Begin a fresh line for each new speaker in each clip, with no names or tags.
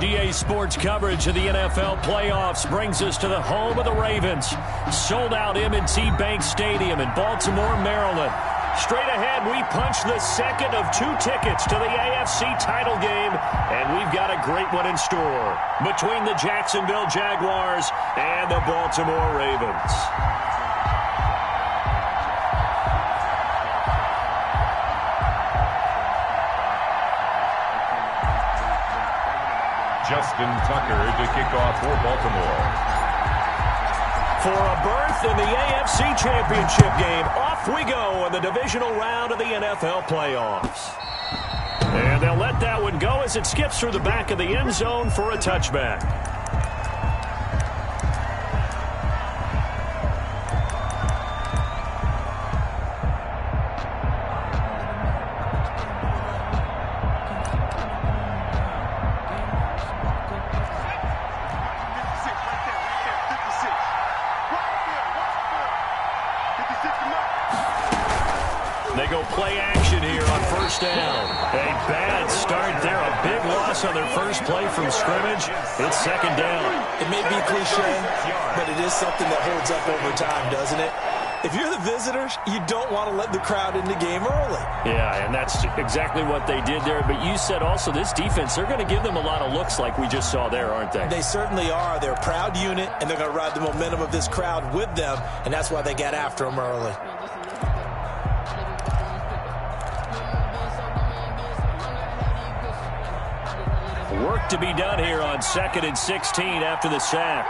GA Sports coverage of the NFL playoffs brings us to the home of the Ravens. Sold out M&T Bank Stadium in Baltimore, Maryland. Straight ahead, we punch the second of 2 tickets to the AFC title game, and we've got a great one in store between the Jacksonville Jaguars and the Baltimore Ravens.
Justin Tucker to kick off for Baltimore.
For a berth in the AFC Championship game, off we go in the divisional round of the NFL playoffs. And they'll let that one go as it skips through the back of the end zone for a touchback. They go play action here on first down. A bad start there. A big loss on their first play from scrimmage. It's second down.
It may be cliche, but it is something that holds up over time, doesn't it? If you're the visitors, you don't want to let the crowd in the game early.
Yeah, and that's exactly what they did there. But you said also this defense, they're going to give them a lot of looks like we just saw there, aren't they?
They certainly are. They're a proud unit, and they're going to ride the momentum of this crowd with them, and that's why they got after them early.
Work to be done here on 2nd and 16 after the sack.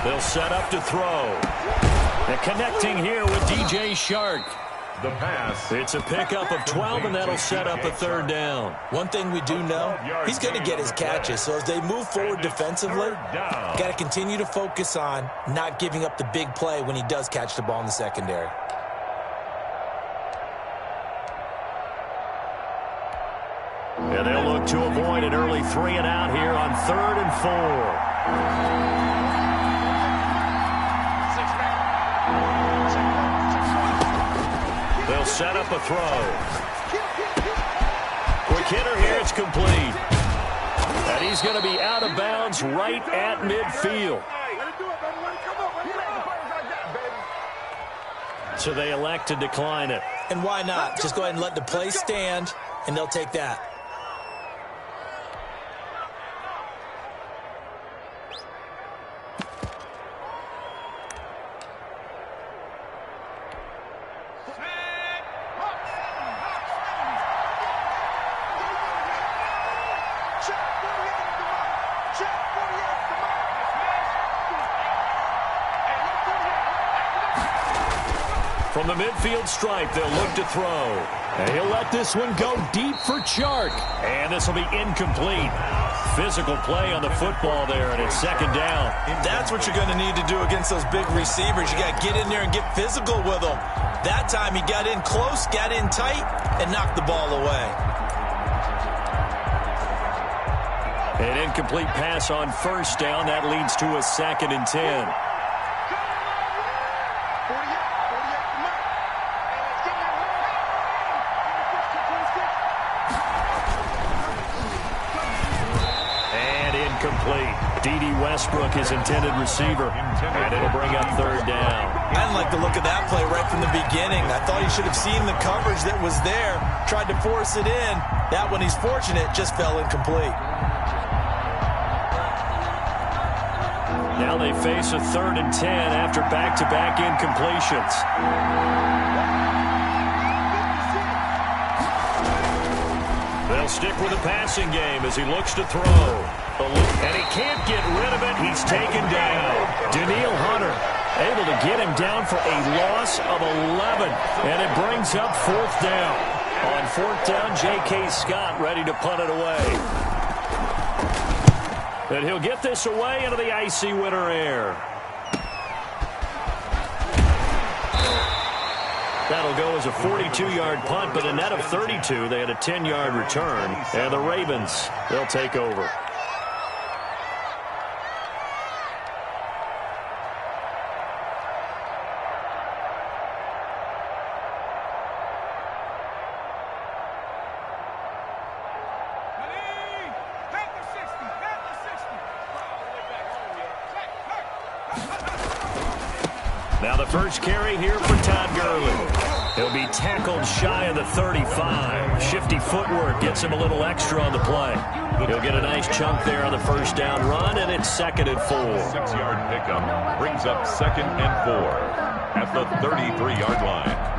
They'll set up to throw. And connecting here with DJ Shark.
The pass.
It's a pickup of 12, and that'll set up a third down.
One thing we do know, he's going to get his catches. So as they move forward defensively, got to continue to focus on not giving up the big play when he does catch the ball in the secondary.
And they'll look to avoid an early 3 and out here on 3rd and 4. They'll set up a throw. Quick hitter here, it's complete. And he's going to be out of bounds right at midfield. So they elect to decline it.
And why not? Just go ahead and let the play stand, and they'll take that.
From the midfield stripe, they'll look to throw. And he'll let this one go deep for Chark. And this will be incomplete. Physical play on the football there, and it's second down.
That's what you're going to need to do against those big receivers. You got to get in there and get physical with them. That time he got in close, got in tight, and knocked the ball away.
An incomplete pass on first down. That leads to a 2nd and 10. Complete. D.D. Westbrook, his intended receiver, and it'll bring up 3rd down.
I didn't like the look of that play right from the beginning. I thought he should have seen the coverage that was there, tried to force it in. That one, he's fortunate, just fell incomplete.
Now they face a 3rd and 10 after back-to-back incompletions. They'll stick with the passing game as he looks to throw. And he can't get rid of it. He's taken down. Daniil Hunter able to get him down for a loss of 11. And it brings up 4th down. On 4th down, J.K. Scott ready to punt it away. And he'll get this away into the icy winter air. That'll go as a 42-yard punt, but a net of 32. They had a 10-yard return. And the Ravens, they'll take over. Now the first carry here for Todd Gurley. He'll be tackled shy of the 35. Shifty footwork gets him a little extra on the play. He'll get a nice chunk there on the first down run, and it's 2nd and 4.
6-yard pickup brings up 2nd and 4 at the 33-yard line.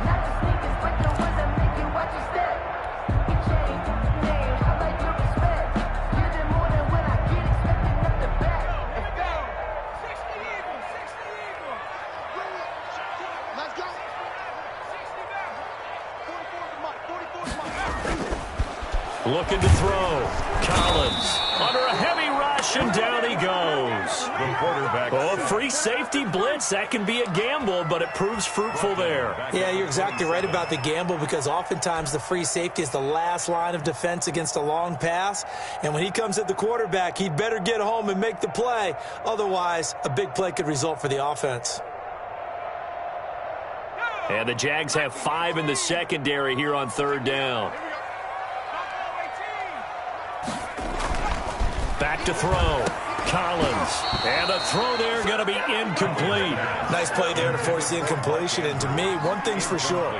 Looking to throw. Collins under a heavy rush, and down he goes.
The quarterback.
Oh, free safety blitz. That can be a gamble, but it proves fruitful there.
Yeah, you're exactly right about the gamble, because oftentimes the free safety is the last line of defense against a long pass. And when he comes at the quarterback, he'd better get home and make the play. Otherwise, a big play could result for the offense.
And the Jags have 5 in the secondary here on 3rd down. Back to throw. Collins. And the throw there going to be incomplete.
Nice play there to force the incompletion. And to me, one thing's for sure.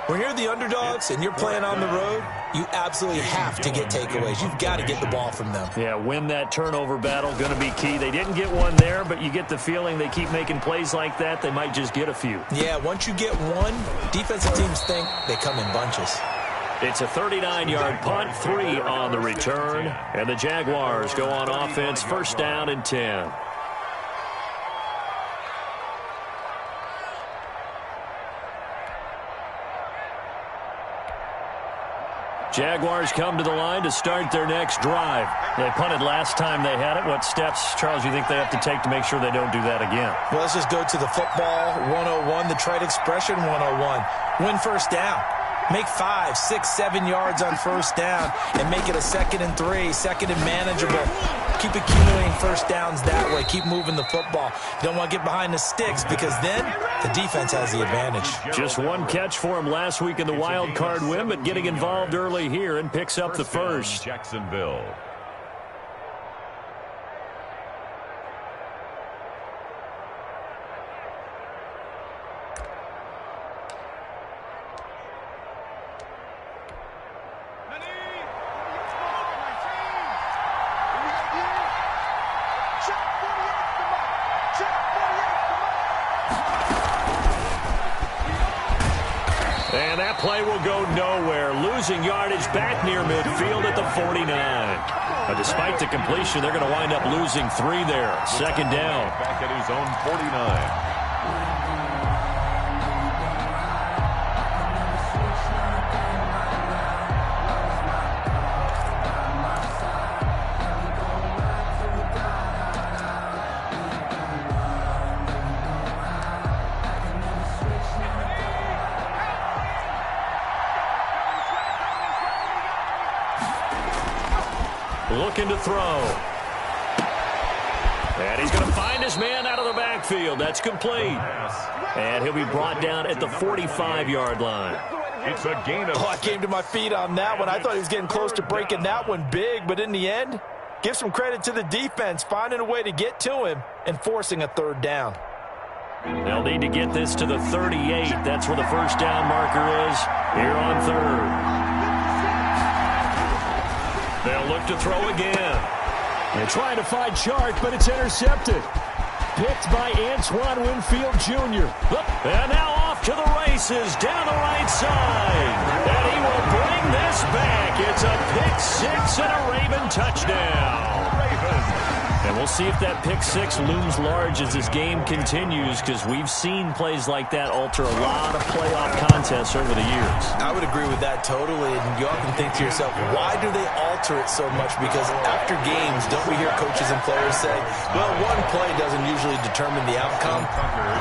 When you're the underdogs and you're playing on the road, you absolutely have to get takeaways. You've got to get the ball from them.
Yeah, win that turnover battle, going to be key. They didn't get one there, but you get the feeling they keep making plays like that, they might just get a few.
Yeah, once you get one, defensive teams think they come in bunches.
It's a 39-yard punt, 3 on the return, and the Jaguars go on offense, 1st down and 10. Jaguars come to the line to start their next drive. They punted last time they had it. What steps, Charles, you think they have to take to make sure they don't do that again?
Well, let's just go to the football 101, the trite expression 101. Win 1st down. Make 5, 6, 7 yards on 1st down and make it a 2nd and 3, 2nd and manageable. Keep accumulating 1st downs that way. Keep moving the football. You don't want to get behind the sticks, because then the defense has the advantage.
Just one catch for him last week in the wild card win, but getting involved early here and picks up the first.
Jacksonville.
And that play will go nowhere. Losing yardage back near midfield at the 49. But despite the completion, they're going to wind up losing 3 there. 2nd down.
Back at his own 49.
Looking to throw. And he's going to find his man out of the backfield. That's complete. And he'll be brought down at the 45-yard line.
It's a gain of...
I came to my feet on that one. I thought he was getting close to breaking that one big, but in the end, give some credit to the defense, finding a way to get to him and forcing a 3rd down.
They'll need to get this to the 38. That's where the 1st down marker is here on 3rd. They'll look to throw again.
They're trying to find Chark, but it's intercepted. Picked by Antoine Winfield Jr.
And now off to the races down the right side. And he will bring this back. It's a pick 6 and a Raven touchdown. And we'll see if that pick 6 looms large as this game continues, because we've seen plays like that alter a lot of playoff contests over the years.
I would agree with that totally, and you often think to yourself, why do they alter it so much? Because after games, don't we hear coaches and players say, well, one play doesn't usually determine the outcome?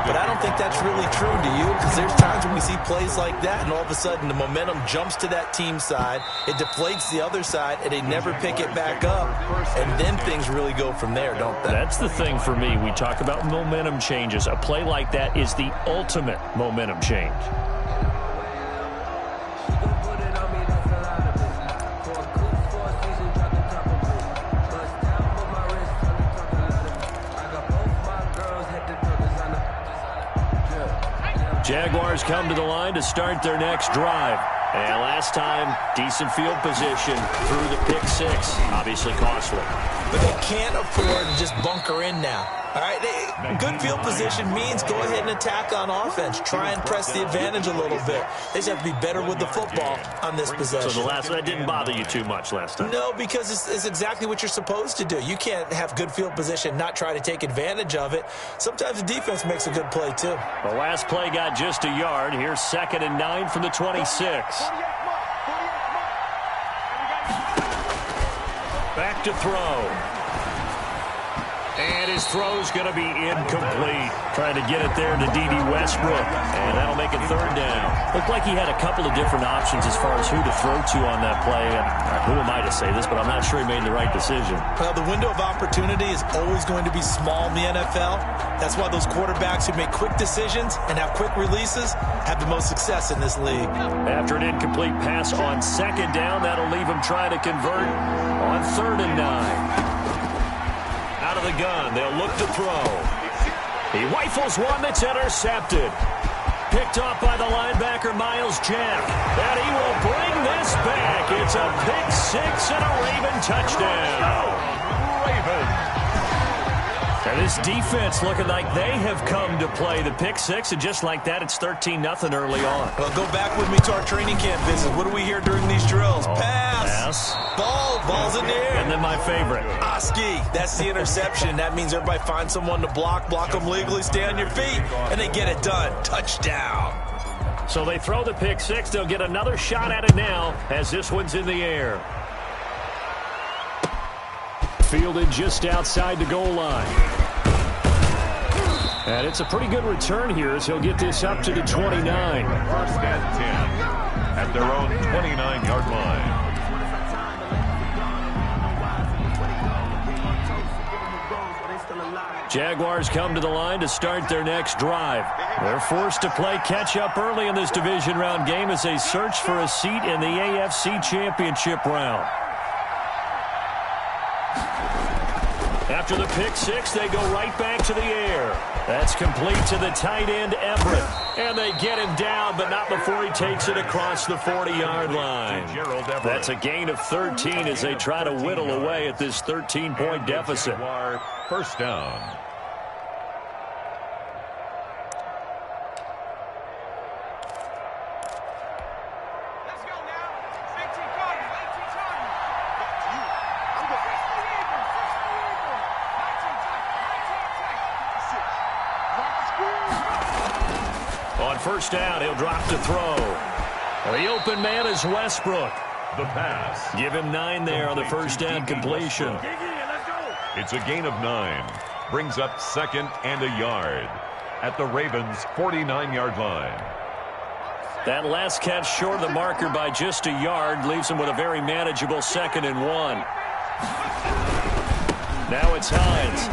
But I don't think that's really true, do you? Because there's times when we see plays like that, and all of a sudden the momentum jumps to that team side, it deflates the other side, and they never pick it back up, and then things really go from there, don't they?
That's the thing for me. We talk about momentum changes. A play like that is the ultimate momentum change. Jaguars come to the line to start their next drive. And last time, decent field position through the pick six. Obviously costly.
But they can't afford to just bunker in now. All right, good field position means go ahead and attack on offense. Try and press the advantage a little bit. They just have to be better with the football on this possession.
So that didn't bother you too much last time?
No, because it's exactly what you're supposed to do. You can't have good field position, not try to take advantage of it. Sometimes the defense makes a good play, too.
The last play got just a yard. Here's 2nd and 9 from the 26. Back to throw. And his throw's going to be incomplete. Trying to get it there to D.D. Westbrook. And that'll make it 3rd down. Looked like he had a couple of different options as far as who to throw to on that play. Who am I to say this, but I'm not sure he made the right decision.
Well, the window of opportunity is always going to be small in the NFL. That's why those quarterbacks who make quick decisions and have quick releases have the most success in this league.
After an incomplete pass on 2nd down, that'll leave him trying to convert on 3rd and 9. Out of the gun, they'll look to throw. He rifles one that's intercepted. Picked off by the linebacker, Miles Jack. And he will bring this back. It's a pick six and a Raven touchdown.
Ravens.
And this defense looking like they have come to play the pick six, and just like that, it's 13-0 early on.
Well, go back with me to our training camp visit. What do we hear during these drills? Pass. Ball's in the air.
And then my favorite.
Oski, that's the interception. That means everybody finds someone to block them legally, stay on your feet, and they get it done. Touchdown.
So they throw the pick six. They'll get another shot at it now as this one's in the air. Fielded just outside the goal line. And it's a pretty good return here as he'll get this up to the 29.
1st and 10 at their own 29-yard line.
Jaguars come to the line to start their next drive. They're forced to play catch-up early in this division round game as they search for a seat in the AFC Championship round. After the pick six, they go right back to the air. That's complete to the tight end, Everett. And they get him down, but not before he takes it across the 40-yard line. That's a gain of 13 as they try to whittle away at this 13-point deficit.
1st down.
On 1st down, he'll drop to throw. The open man is Westbrook.
The pass.
Give him 9 there on the 1st down completion.
It's a gain of 9. Brings up 2nd and a yard at the Ravens' 49-yard line.
That last catch short of the marker by just a yard leaves him with a very manageable 2nd and 1. Now it's Hines.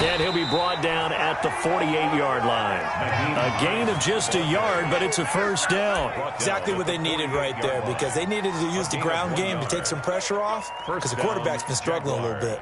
And he'll be brought down at the 48-yard line. A gain of just a yard, but it's a 1st down.
Exactly what they needed right there, because they needed to use the ground game to take some pressure off, because the quarterback's been struggling a little bit.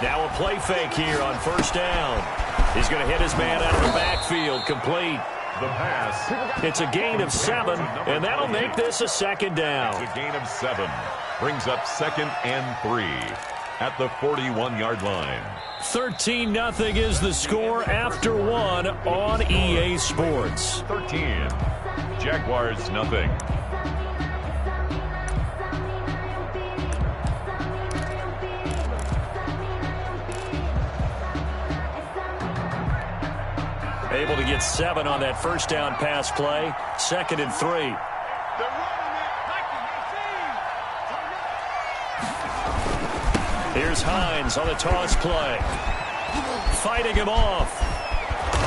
Now a play fake here on 1st down. He's going to hit his man out of the backfield, complete.
The pass.
It's a gain of 7, and that'll make this a 2nd down.
It's a gain of 7. Brings up 2nd and 3 at the 41-yard line.
13-0 is the score after 1 on EA Sports.
13. Jaguars nothing.
Able to get 7 on that 1st down pass play. 2nd and 3. Here's Hines on the toss play. Fighting him off.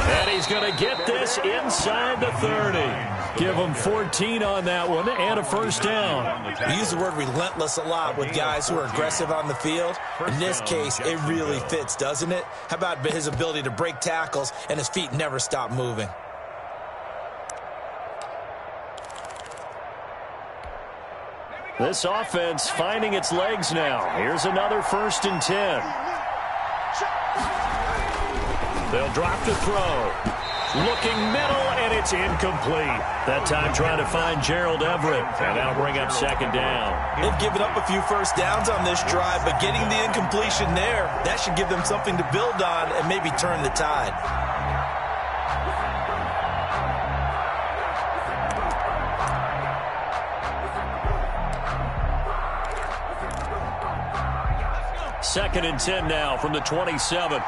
And he's going to get this inside the 30. Give him 14 on that one and a 1st down.
We use the word relentless a lot with guys who are aggressive on the field. In this case, it really fits, doesn't it? How about his ability to break tackles and his feet never stop moving?
This offense finding its legs now. Here's another 1st and 10. They'll drop to throw. Looking middle, and it's incomplete. That time trying to find Gerald Everett, and that'll bring up 2nd down.
They've given up a few first downs on this drive, but getting the incompletion there, that should give them something to build on and maybe turn the tide.
Second and 10 now from the 27.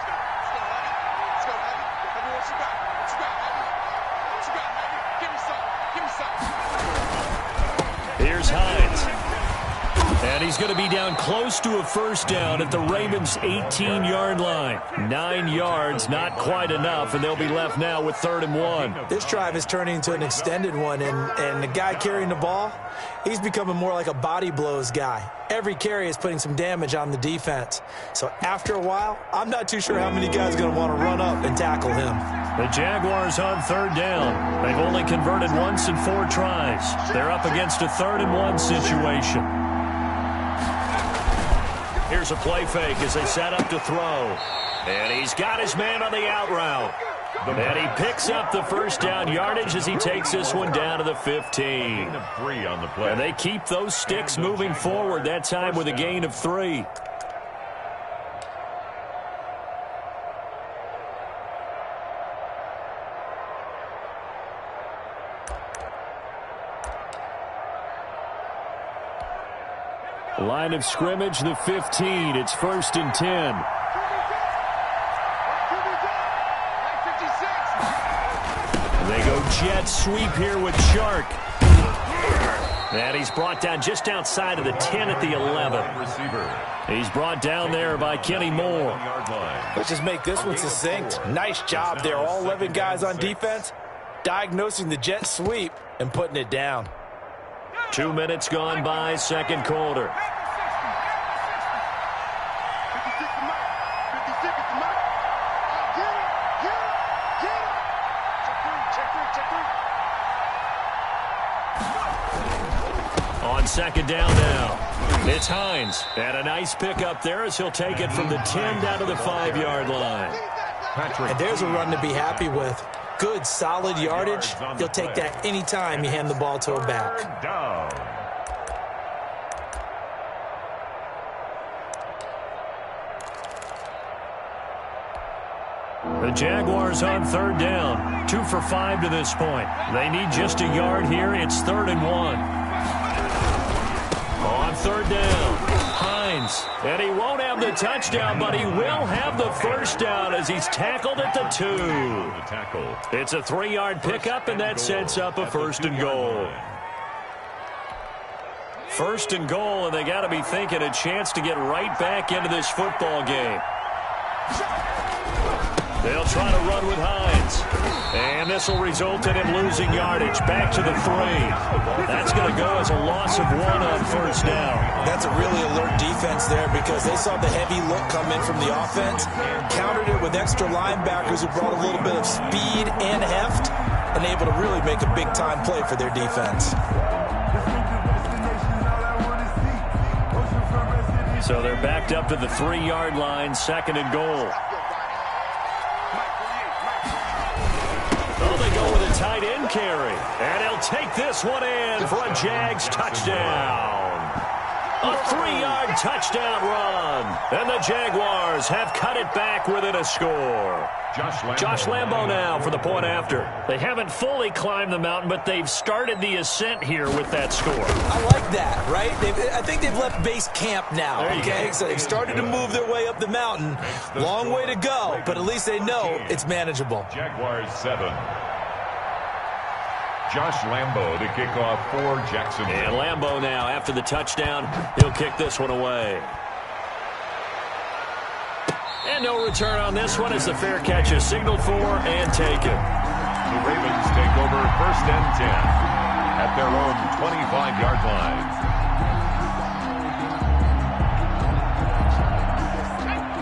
Here's Hines. And he's going to be down close to a 1st down at the Ravens' 18-yard line. 9 yards, not quite enough, and they'll be left now with 3rd and 1.
This drive is turning into an extended one, and the guy carrying the ball, he's becoming more like a body blows guy. Every carry is putting some damage on the defense. So after a while, I'm not too sure how many guys are going to want to run up and tackle him.
The Jaguars on 3rd down. They've only converted once in 4 tries. They're up against a 3rd and 1 situation. Here's a play fake as they set up to throw. And he's got his man on the out route. And he picks up the 1st down yardage as he takes this one down to the 15. And they keep those sticks moving forward, that time with a gain of 3. Line of scrimmage, the 15. It's 1st and 10. They go jet sweep here with Shark. And he's brought down just outside of the 10 at the 11. He's brought down there by Kenny Moore.
Let's just make this one succinct. Nice job there. All 11 guys on defense diagnosing the jet sweep and putting it down.
2 minutes gone by, 2nd quarter. On 2nd down now, it's Hines. And a nice pickup there as he'll take it from the 10 down to the 5-yard line.
And there's a run to be happy with. Good, solid yardage. He'll take that anytime you hand the ball to a back.
The Jaguars on 3rd down. 2 for 5 to this point. They need just a yard here. It's 3rd and 1. On 3rd down, Hines. And he won't have the touchdown, but he will have the 1st down as he's tackled at the 2. It's a 3-yard pickup, and that sets up a 1st and goal. 1st and goal, and they got to be thinking a chance to get right back into this football game. They'll try to run with Hines. And this will result in him losing yardage. Back to the 3. That's going to go as a loss of 1 on 1st down.
That's a really alert defense there because they saw the heavy look come in from the offense, countered it with extra linebackers who brought a little bit of speed and heft, and able to really make a big-time play for their defense.
So they're backed up to the 3-yard line, 2nd and goal. Oh, they go with a tight end carry. And he'll take this one in for a Jags touchdown. A 3-yard touchdown run. And the Jaguars have cut it back within a score. Josh Lambo now for the point after. They haven't fully climbed the mountain, but they've started the ascent here with that score.
I like that, right? I think they've left base camp now, okay? So they've started to move their way up the mountain. Long way to go, but at least they know it's manageable.
Jaguars 7. Josh Lambo to kick off for Jacksonville.
And Lambo now, after the touchdown, he'll kick this one away. And no return on this one as the fair catch is signaled for and taken.
The Ravens take over 1st and 10 at their own 25-yard line.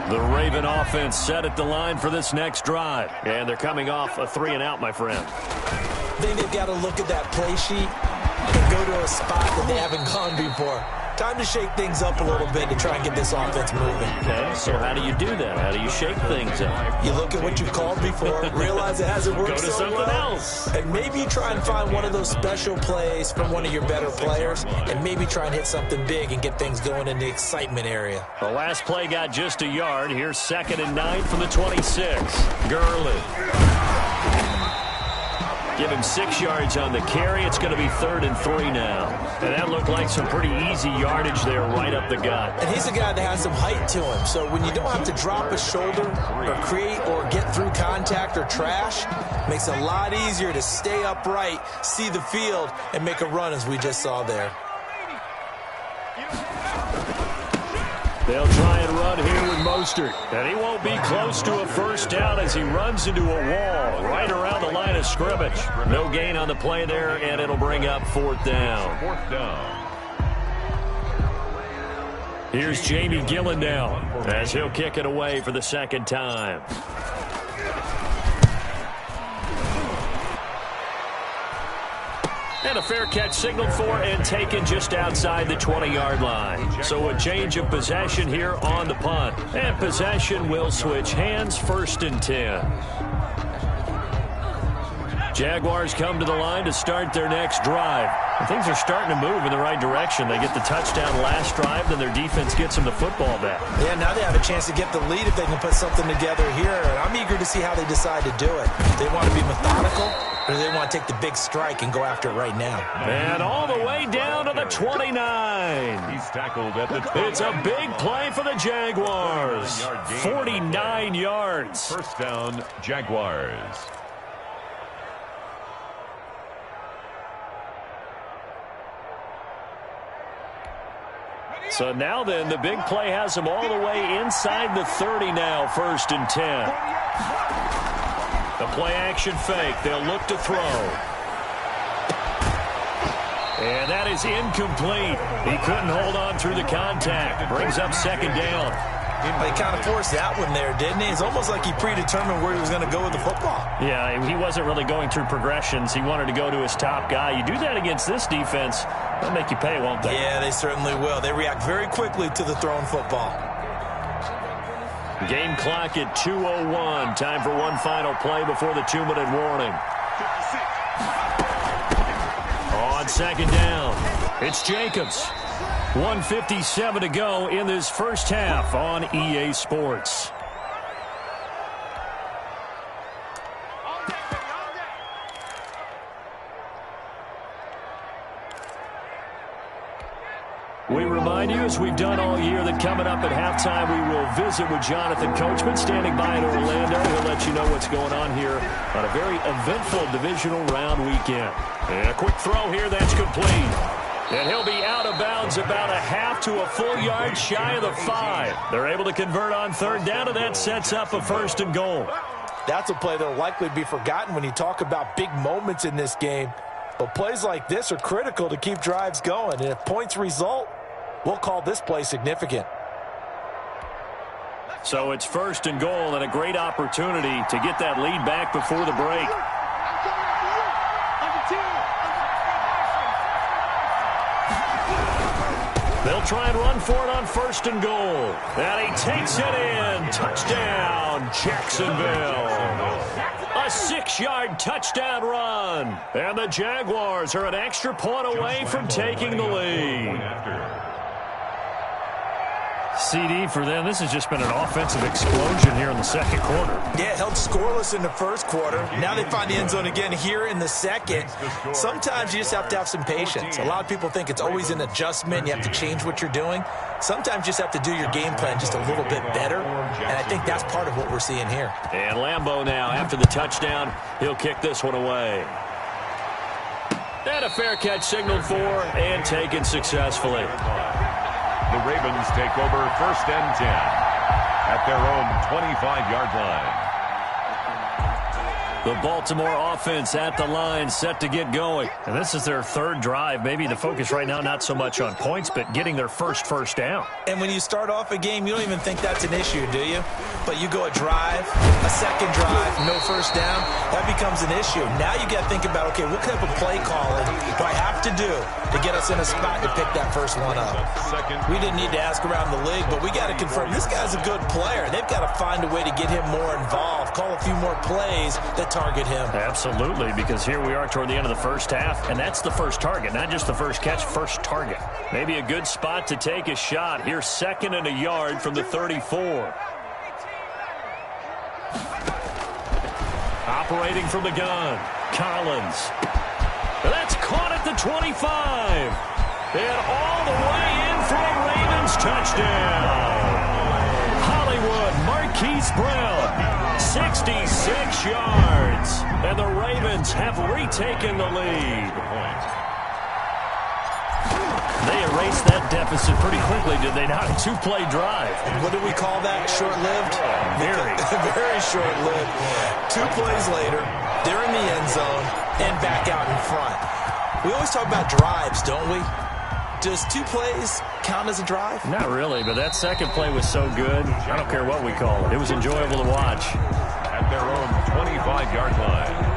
The Raven offense set at the line for this next drive. And they're coming off a 3-and-out, my friend.
I think they've got to look at that play sheet and go go to a spot that they haven't gone before. Time to shake things up a little bit to try and get this offense moving.
Okay, so how do you do that? How do you shake things up?
You look at what you've called before, realize it hasn't worked
Go to
so
something
well,
else.
and maybe you try and find one of those special plays from one of your better players, and maybe try and hit something big and get things going in the excitement area.
The last play got just a yard. Here's 2nd and 9 from the 26. Gurley. Give him 6 yards on the carry. It's going to be 3rd and 3 now. And that looked like some pretty easy yardage there right up the gut.
And he's a guy that has some height to him. So when you don't have to drop a shoulder or create or get through contact or trash, makes it a lot easier to stay upright, see the field, and make a run as we just saw there.
They'll try and run here with Mostert. And he won't be close to a first down as he runs into a wall right around the line of scrimmage. No gain on the play there, and it'll bring up 4th down.
4th down.
Here's Jamie Gillen now as he'll kick it away for the 2nd time. And a fair catch signaled for and taken just outside the 20-yard line. So a change of possession here on the punt. And possession will switch hands, 1st and 10. Jaguars come to the line to start their next drive. And things are starting to move in the right direction. They get the touchdown last drive, then their defense gets them the football back.
Yeah, now they have a chance to get the lead if they can put something together here. And I'm eager to see how they decide to do it. They want to be methodical, or they want to take the big strike and go after it right now.
And all the way down to the 29.
He's tackled at the 20.
It's a big play for the Jaguars. 49 yards.
1st down, Jaguars.
So now then, the big play has them all the way inside the 30 now, 1st and 10. The play action fake. They'll look to throw. And that is incomplete. He couldn't hold on through the contact. Brings up 2nd down.
They kind of forced that one there, didn't he? It's almost like he predetermined where he was going to go with the football.
Yeah, he wasn't really going through progressions. He wanted to go to his top guy. You do that against this defense, they'll make you pay, won't they?
Yeah, they certainly will. They react very quickly to the thrown football.
Game clock at 2:01. Time for one final play before the 2-minute warning. On 2nd down, it's Jacobs. 1:57 to go in this first half on EA Sports. We remind you, as we've done all year, that coming up at halftime, we will visit with Jonathan Coachman standing by in Orlando. He'll let you know what's going on here on a very eventful divisional round weekend. And a quick throw here, that's complete. And he'll be out of bounds about a half to a full yard shy of the 5. They're able to convert on 3rd down, and that sets up a 1st and goal.
That's a play that will likely be forgotten when you talk about big moments in this game. But plays like this are critical to keep drives going. And if points result, we'll call this play significant.
So it's 1st and goal, and a great opportunity to get that lead back before the break. They'll try and run for it on 1st and goal. And he takes it in. Touchdown, Jacksonville. A 6-yard touchdown run. And the Jaguars are an extra point away from taking the lead. CD for them. This has just been an offensive explosion here in the 2nd quarter.
Yeah, held scoreless in the 1st quarter. Now they find the end zone again here in the 2nd. Sometimes you just have to have some patience. A lot of people think it's always an adjustment. You have to change what you're doing. Sometimes you just have to do your game plan just a little bit better. And I think that's part of what we're seeing here.
And Lambeau now, after the touchdown, he'll kick this one away. And a fair catch signaled for and taken successfully.
The Ravens take over 1st and 10 at their own 25-yard line.
The Baltimore offense at the line, set to get going. And this is their third drive. Maybe the focus right now not so much on points, but getting their first down.
And when you start off a game, you don't even think that's an issue, do you? But you go a drive, a second drive, no first down, that becomes an issue. Now you got to think about, okay, what type of play calling do I have to do to get us in a spot to pick that first one up? We didn't need to ask around the league, but we got to confirm this guy's a good player. They've got to find a way to get him more involved, call a few more plays that target him.
Absolutely, because here we are toward the end of the first half, and that's the first target, not just the first catch, first target. Maybe a good spot to take a shot. Here's 2nd and a yard from the 34. Operating from the gun, Collins. That's caught at the 25. And all the way in for a Ravens touchdown. Hollywood Marquise Brown, 66 yards. And the Ravens have retaken the lead. They erased that deficit pretty quickly, did they not? A 2-play drive.
What do we call that? Short-lived?
Very.
Very short-lived. 2 plays later, they're in the end zone and back out in front. We always talk about drives, don't we? Does 2 plays count as a drive?
Not really, but that second play was so good. I don't care what we call it. It was enjoyable to watch.
At their own 25-yard line.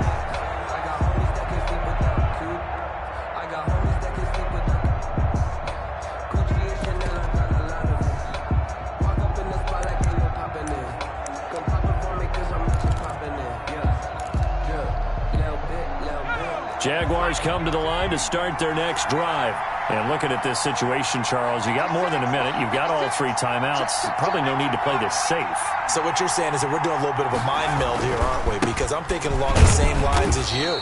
Jaguars come to the line to start their next drive. And looking at this situation, Charles, you got more than a minute. You've got all 3 timeouts. Probably no need to play this safe.
So what you're saying is that we're doing a little bit of a mind meld here, aren't we? Because I'm thinking along the same lines as you.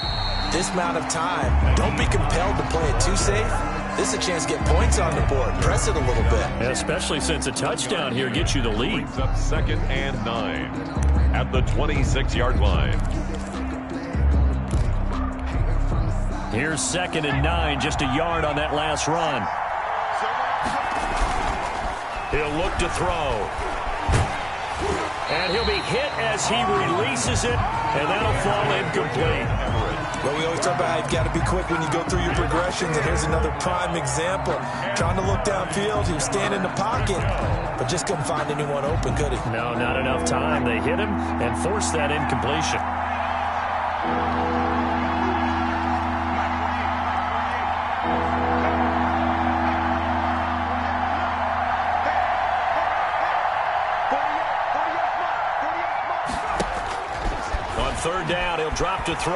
This amount of time, don't be compelled to play it too safe. This is a chance to get points on the board. Press it a little bit.
Yeah, especially since a touchdown here gets you the lead.
Brings up 2nd and 9 at the 26-yard line.
Here's 2nd and 9, just a yard on that last run. He'll look to throw. And he'll be hit as he releases it, and that'll fall incomplete.
Well, we always talk about how you've got to be quick when you go through your progressions, and here's another prime example. Trying to look downfield, he was standing in the pocket, but just couldn't find anyone open, could he?
No, not enough time. They hit him and forced that incompletion. Third down, he'll drop to throw.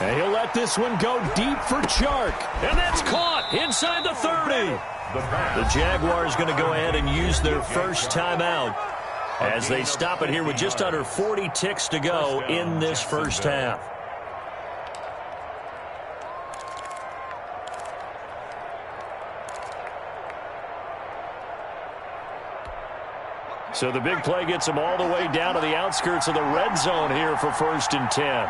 And he'll let this one go deep for Chark.
And that's caught inside the 30. The Jaguars going to go ahead and use their first timeout as they stop it here with just under 40 ticks to go in this first half. So the big play gets him all the way down to the outskirts of the red zone here for 1st and 10.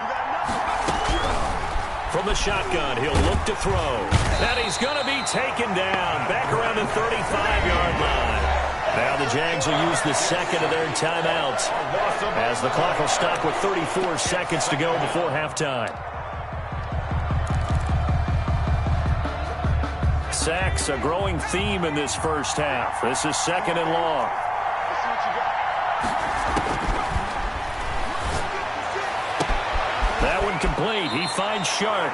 From the shotgun, he'll look to throw. And he's going to be taken down back around the 35-yard line. Now the Jags will use the 2nd of their timeouts as the clock will stop with 34 seconds to go before halftime. Sacks, a growing theme in this first half. This is 2nd and long. That one complete. He finds Sharp.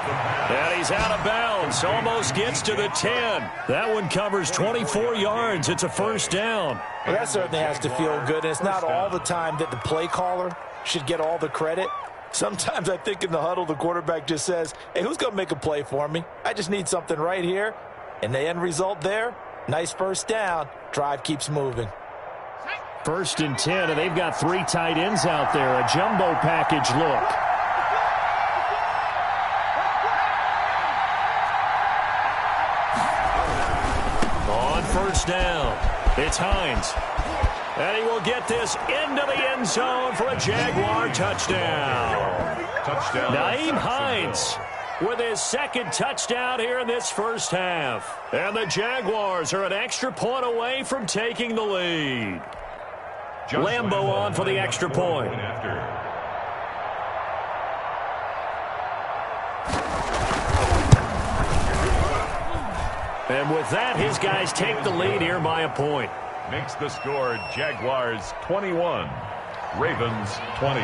And he's out of bounds. Almost gets to the 10. That one covers 24 yards. It's a 1st down.
Well, that certainly has to feel good. And it's not all the time that the play caller should get all the credit. Sometimes I think in the huddle, the quarterback just says, hey, who's going to make a play for me? I just need something right here. And the end result there, nice 1st down. Drive keeps moving.
1st and 10, and they've got 3 tight ends out there. A jumbo package look. On 1st down, it's Hines. And he will get this into the end zone for a Jaguar touchdown. Nyheim Hines with his 2nd touchdown here in this first half. And the Jaguars are an extra point away from taking the lead. Lambo on for the extra point. And with that, his guys take the lead here by a point.
Makes the score Jaguars 21, Ravens 20.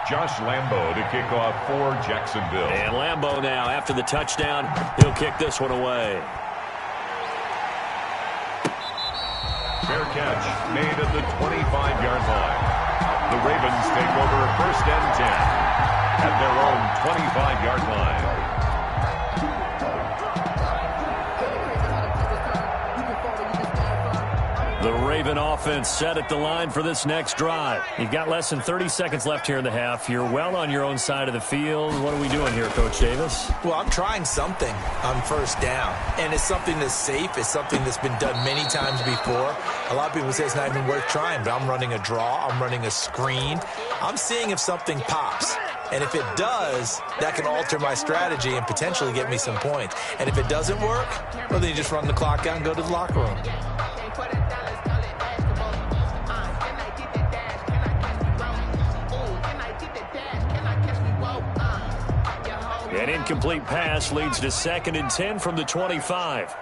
Josh Lambo to kick off for Jacksonville.
And Lambo now, after the touchdown, he'll kick this one away.
Fair catch made at the 25-yard line. The Ravens take over 1st and 10 at their own 25-yard line.
The Raven offense set at the line for this next drive. You've got less than 30 seconds left here in the half. You're well on your own side of the field. What are we doing here, Coach Davis?
Well, I'm trying something on 1st down, and it's something that's safe. It's something that's been done many times before. A lot of people say it's not even worth trying, but I'm running a draw. I'm running a screen. I'm seeing if something pops. And if it does, that can alter my strategy and potentially get me some points. And if it doesn't work, well, then you just run the clock out and go to the locker room.
An incomplete pass leads to 2nd and 10 from the 25.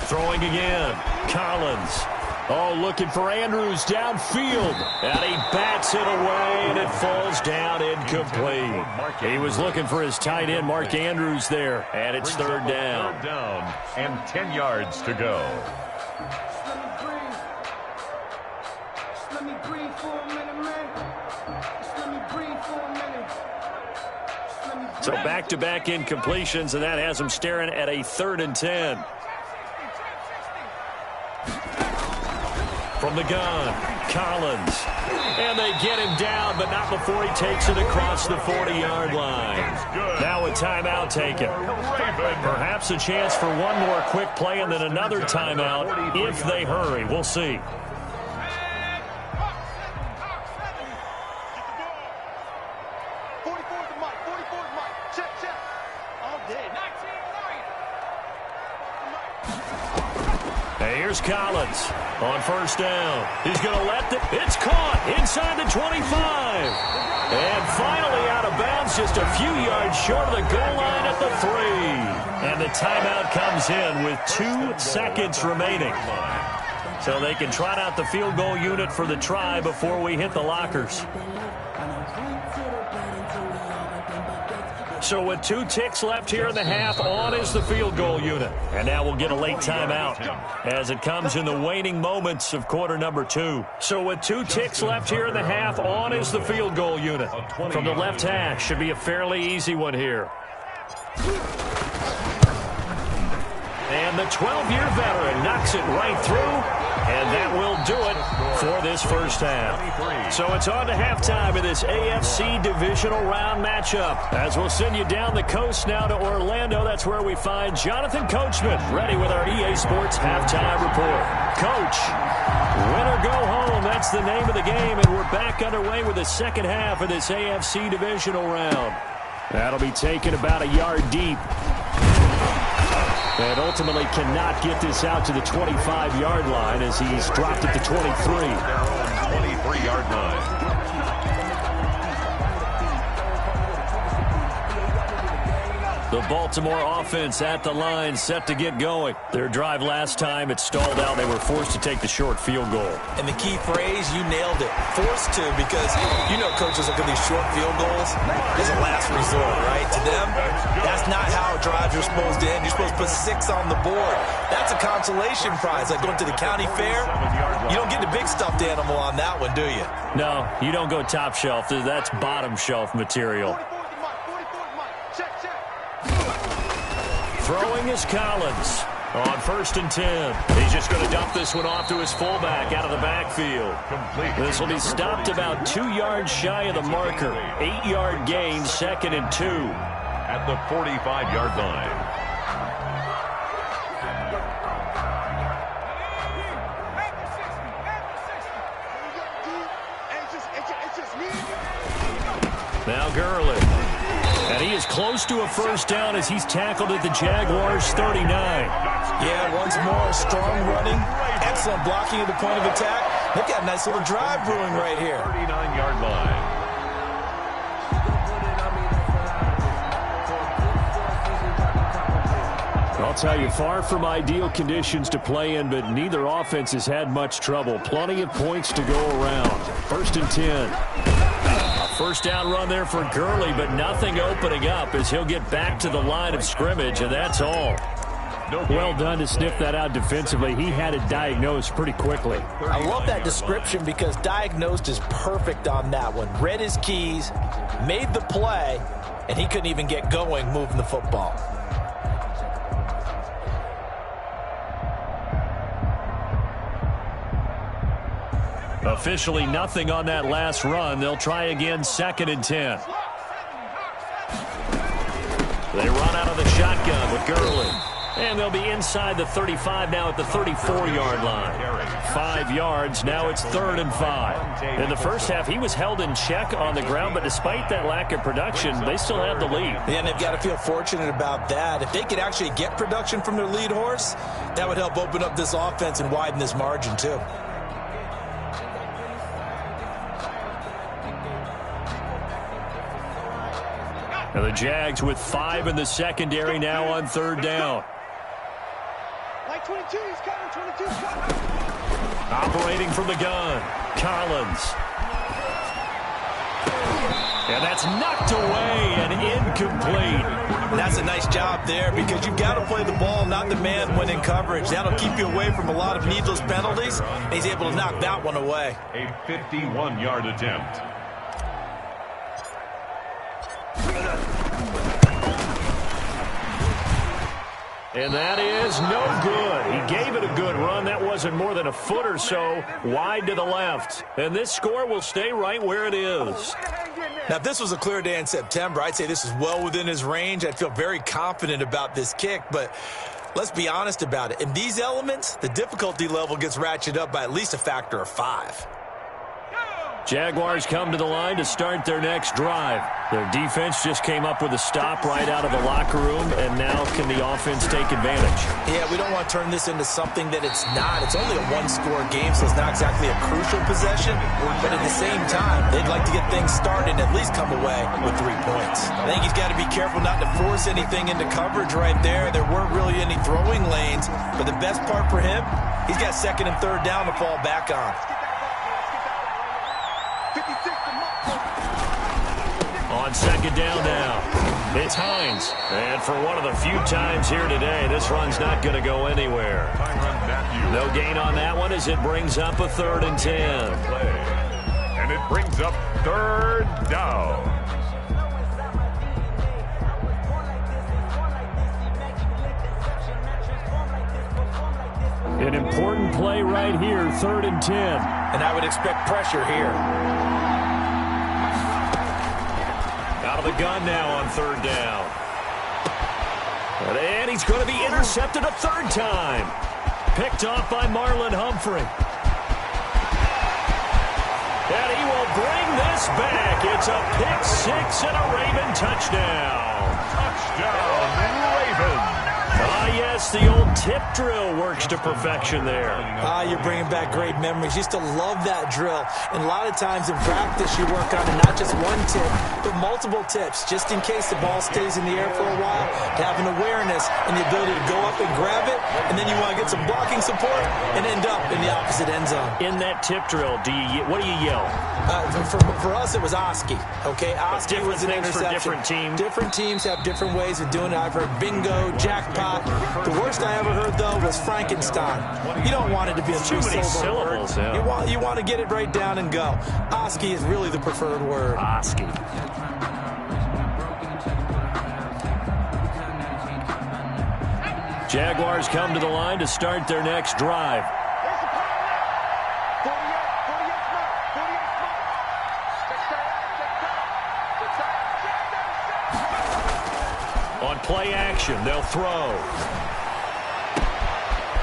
Throwing again. Collins. Oh, looking for Andrews downfield. And he bats it away, and it falls down incomplete. He was looking for his tight end, Mark Andrews, there. And it's 3rd down.
3rd down and 10 yards to go.
So back-to-back incompletions, and that has him staring at a 3rd and 10. From the gun, Collins. And they get him down, but not before he takes it across the 40-yard line. Now a timeout taken. Perhaps a chance for one more quick play and then another timeout if they hurry. We'll see. Here's Collins on 1st down. He's going to let it's caught inside the 25. And finally out of bounds, just a few yards short of the goal line at the 3. And the timeout comes in with 2 seconds remaining. So they can trot out the field goal unit for the try before we hit the lockers. So with 2 ticks left here in the half, on is the field goal unit. And now we'll get a late timeout as it comes in the waning moments of quarter number 2. So with 2 ticks left here in the half, on is the field goal unit. From the left hash, should be a fairly easy one here. And the 12-year veteran knocks it right through. And that will do it for this first half. So it's on to halftime in this AFC divisional round matchup. As we'll send you down the coast now to Orlando. That's where we find Jonathan Coachman ready with our EA Sports halftime report. Coach, win or go home. That's the name of the game. And we're back underway with the second half of this AFC divisional round. That'll be taken about a yard deep. And ultimately cannot get this out to the 25-yard line as he's dropped at the 23.
23-yard line.
The Baltimore offense at the line, set to get going. Their drive last time, it stalled out. They were forced to take the short field goal.
And the key phrase, you nailed it. Forced to, because you know coaches look at these short field goals as a last resort, right? To them, that's not how drives are supposed to end. You're supposed to put 6 on the board. That's a consolation prize. Like going to the county fair, you don't get the big stuffed animal on that one, do you?
No, you don't go top shelf. That's bottom shelf material. Throwing is Collins on 1st and 10. He's just going to dump this one off to his fullback out of the backfield. This will be stopped about 2 yards shy of the marker. 8-yard gain, 2nd and 2.
At the 45-yard line.
Now Gurley. And he is close to a first down as he's tackled at the Jaguars' 39.
Yeah, once more, strong running, excellent blocking at the point of attack. Look at a nice little drive brewing right here.
39-yard line.
I'll tell you, far from ideal conditions to play in, but neither offense has had much trouble. Plenty of points to go around. 1st and 10. A first down run there for Gurley, but nothing opening up as he'll get back to the line of scrimmage, and that's all. Well done to sniff that out defensively. He had it diagnosed pretty quickly.
I love that description because diagnosed is perfect on that one. Read his keys, made the play, and he couldn't even get going moving the football.
Officially nothing on that last run. They'll try again 2nd and 10. They run out of the shotgun with Gurley. And they'll be inside the 35 now at the 34-yard line. 5 yards, now it's 3rd and 5. In the first half, he was held in check on the ground, but despite that lack of production, they still have the lead.
Yeah, and they've got to feel fortunate about that. If they could actually get production from their lead horse, that would help open up this offense and widen this margin too.
And the Jags with 5 in the secondary now on 3rd down.
22, he's coming, 22's coming.
Operating from the gun, Collins. And that's knocked away and incomplete.
That's a nice job there because you've got to play the ball, not the man when in coverage. That'll keep you away from a lot of needless penalties. And he's able to knock that one away.
A 51-yard attempt.
And that is no good. He gave it a good run. That wasn't more than a foot or so wide to the left. And this score will stay right where it is.
Now, if this was a clear day in September, I'd say this is well within his range. I'd feel very confident about this kick, but let's be honest about it. In these elements, the difficulty level gets ratcheted up by at least a factor of 5.
Jaguars come to the line to start their next drive. Their defense just came up with a stop right out of the locker room, and now can the offense take advantage?
Yeah, we don't want to turn this into something that it's not. It's only a one-score game, so it's not exactly a crucial possession. But at the same time, they'd like to get things started and at least come away with 3 points. I think he's got to be careful not to force anything into coverage right there. There weren't really any throwing lanes, but the best part for him, he's got 2nd and 3rd down to fall back on.
On 2nd down now, it's Hines. And for one of the few times here today, this run's not going to go anywhere. No gain on that one as it brings up a 3rd and 10.
And it brings up 3rd down.
An important play right here, 3rd and 10.
And I would expect pressure here.
Out of the gun now on 3rd down. And he's going to be intercepted a 3rd time. Picked off by Marlon Humphrey. And he will bring this back. It's a pick 6 and a Raven touchdown.
Touchdown, Ravens.
Ah, yes, the old tip drill works to perfection there.
You're bringing back great memories. Used to love that drill. And a lot of times in practice, you work on it, not just one tip, but multiple tips, just in case the ball stays in the air for a while, to have an awareness and the ability to go up and grab it, and then you want to get some blocking support and end up in the opposite end zone.
In that tip drill, what do you yell?
For us, it was Oski. Okay, Oski was an interception.
For different teams.
Different teams have different ways of doing it. I've heard bingo, jackpot. The worst I ever heard, though, was Frankenstein. You don't want it to be a
too many syllables.
Yeah. You want to get it right down and go. Oski is really the preferred word.
Oski. Jaguars come to the line to start their next drive. On play action, they'll throw.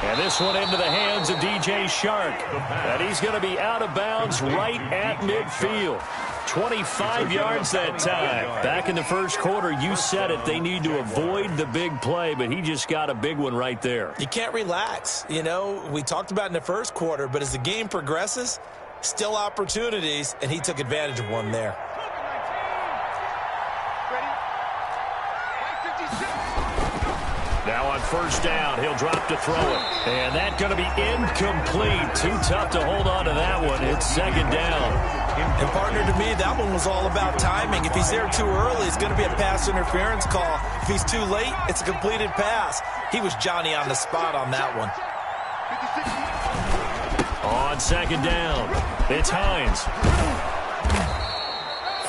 And this one into the hands of DJ Shark. And he's going to be out of bounds right at midfield. 25 yards that time. Back in the first quarter, you said it, they need to avoid the big play, but he just got a big one right there.
You can't relax. You know, we talked about in the first quarter, but as the game progresses, still opportunities, and he took advantage of one there.
Now on first down, he'll drop to throw it. And that's going to be incomplete. Too tough to hold on to that one. It's second down.
And partner, to me, that one was all about timing. If he's there too early, it's going to be a pass interference call. If he's too late, it's a completed pass. He was Johnny on the spot on that one.
On second down, it's Hines.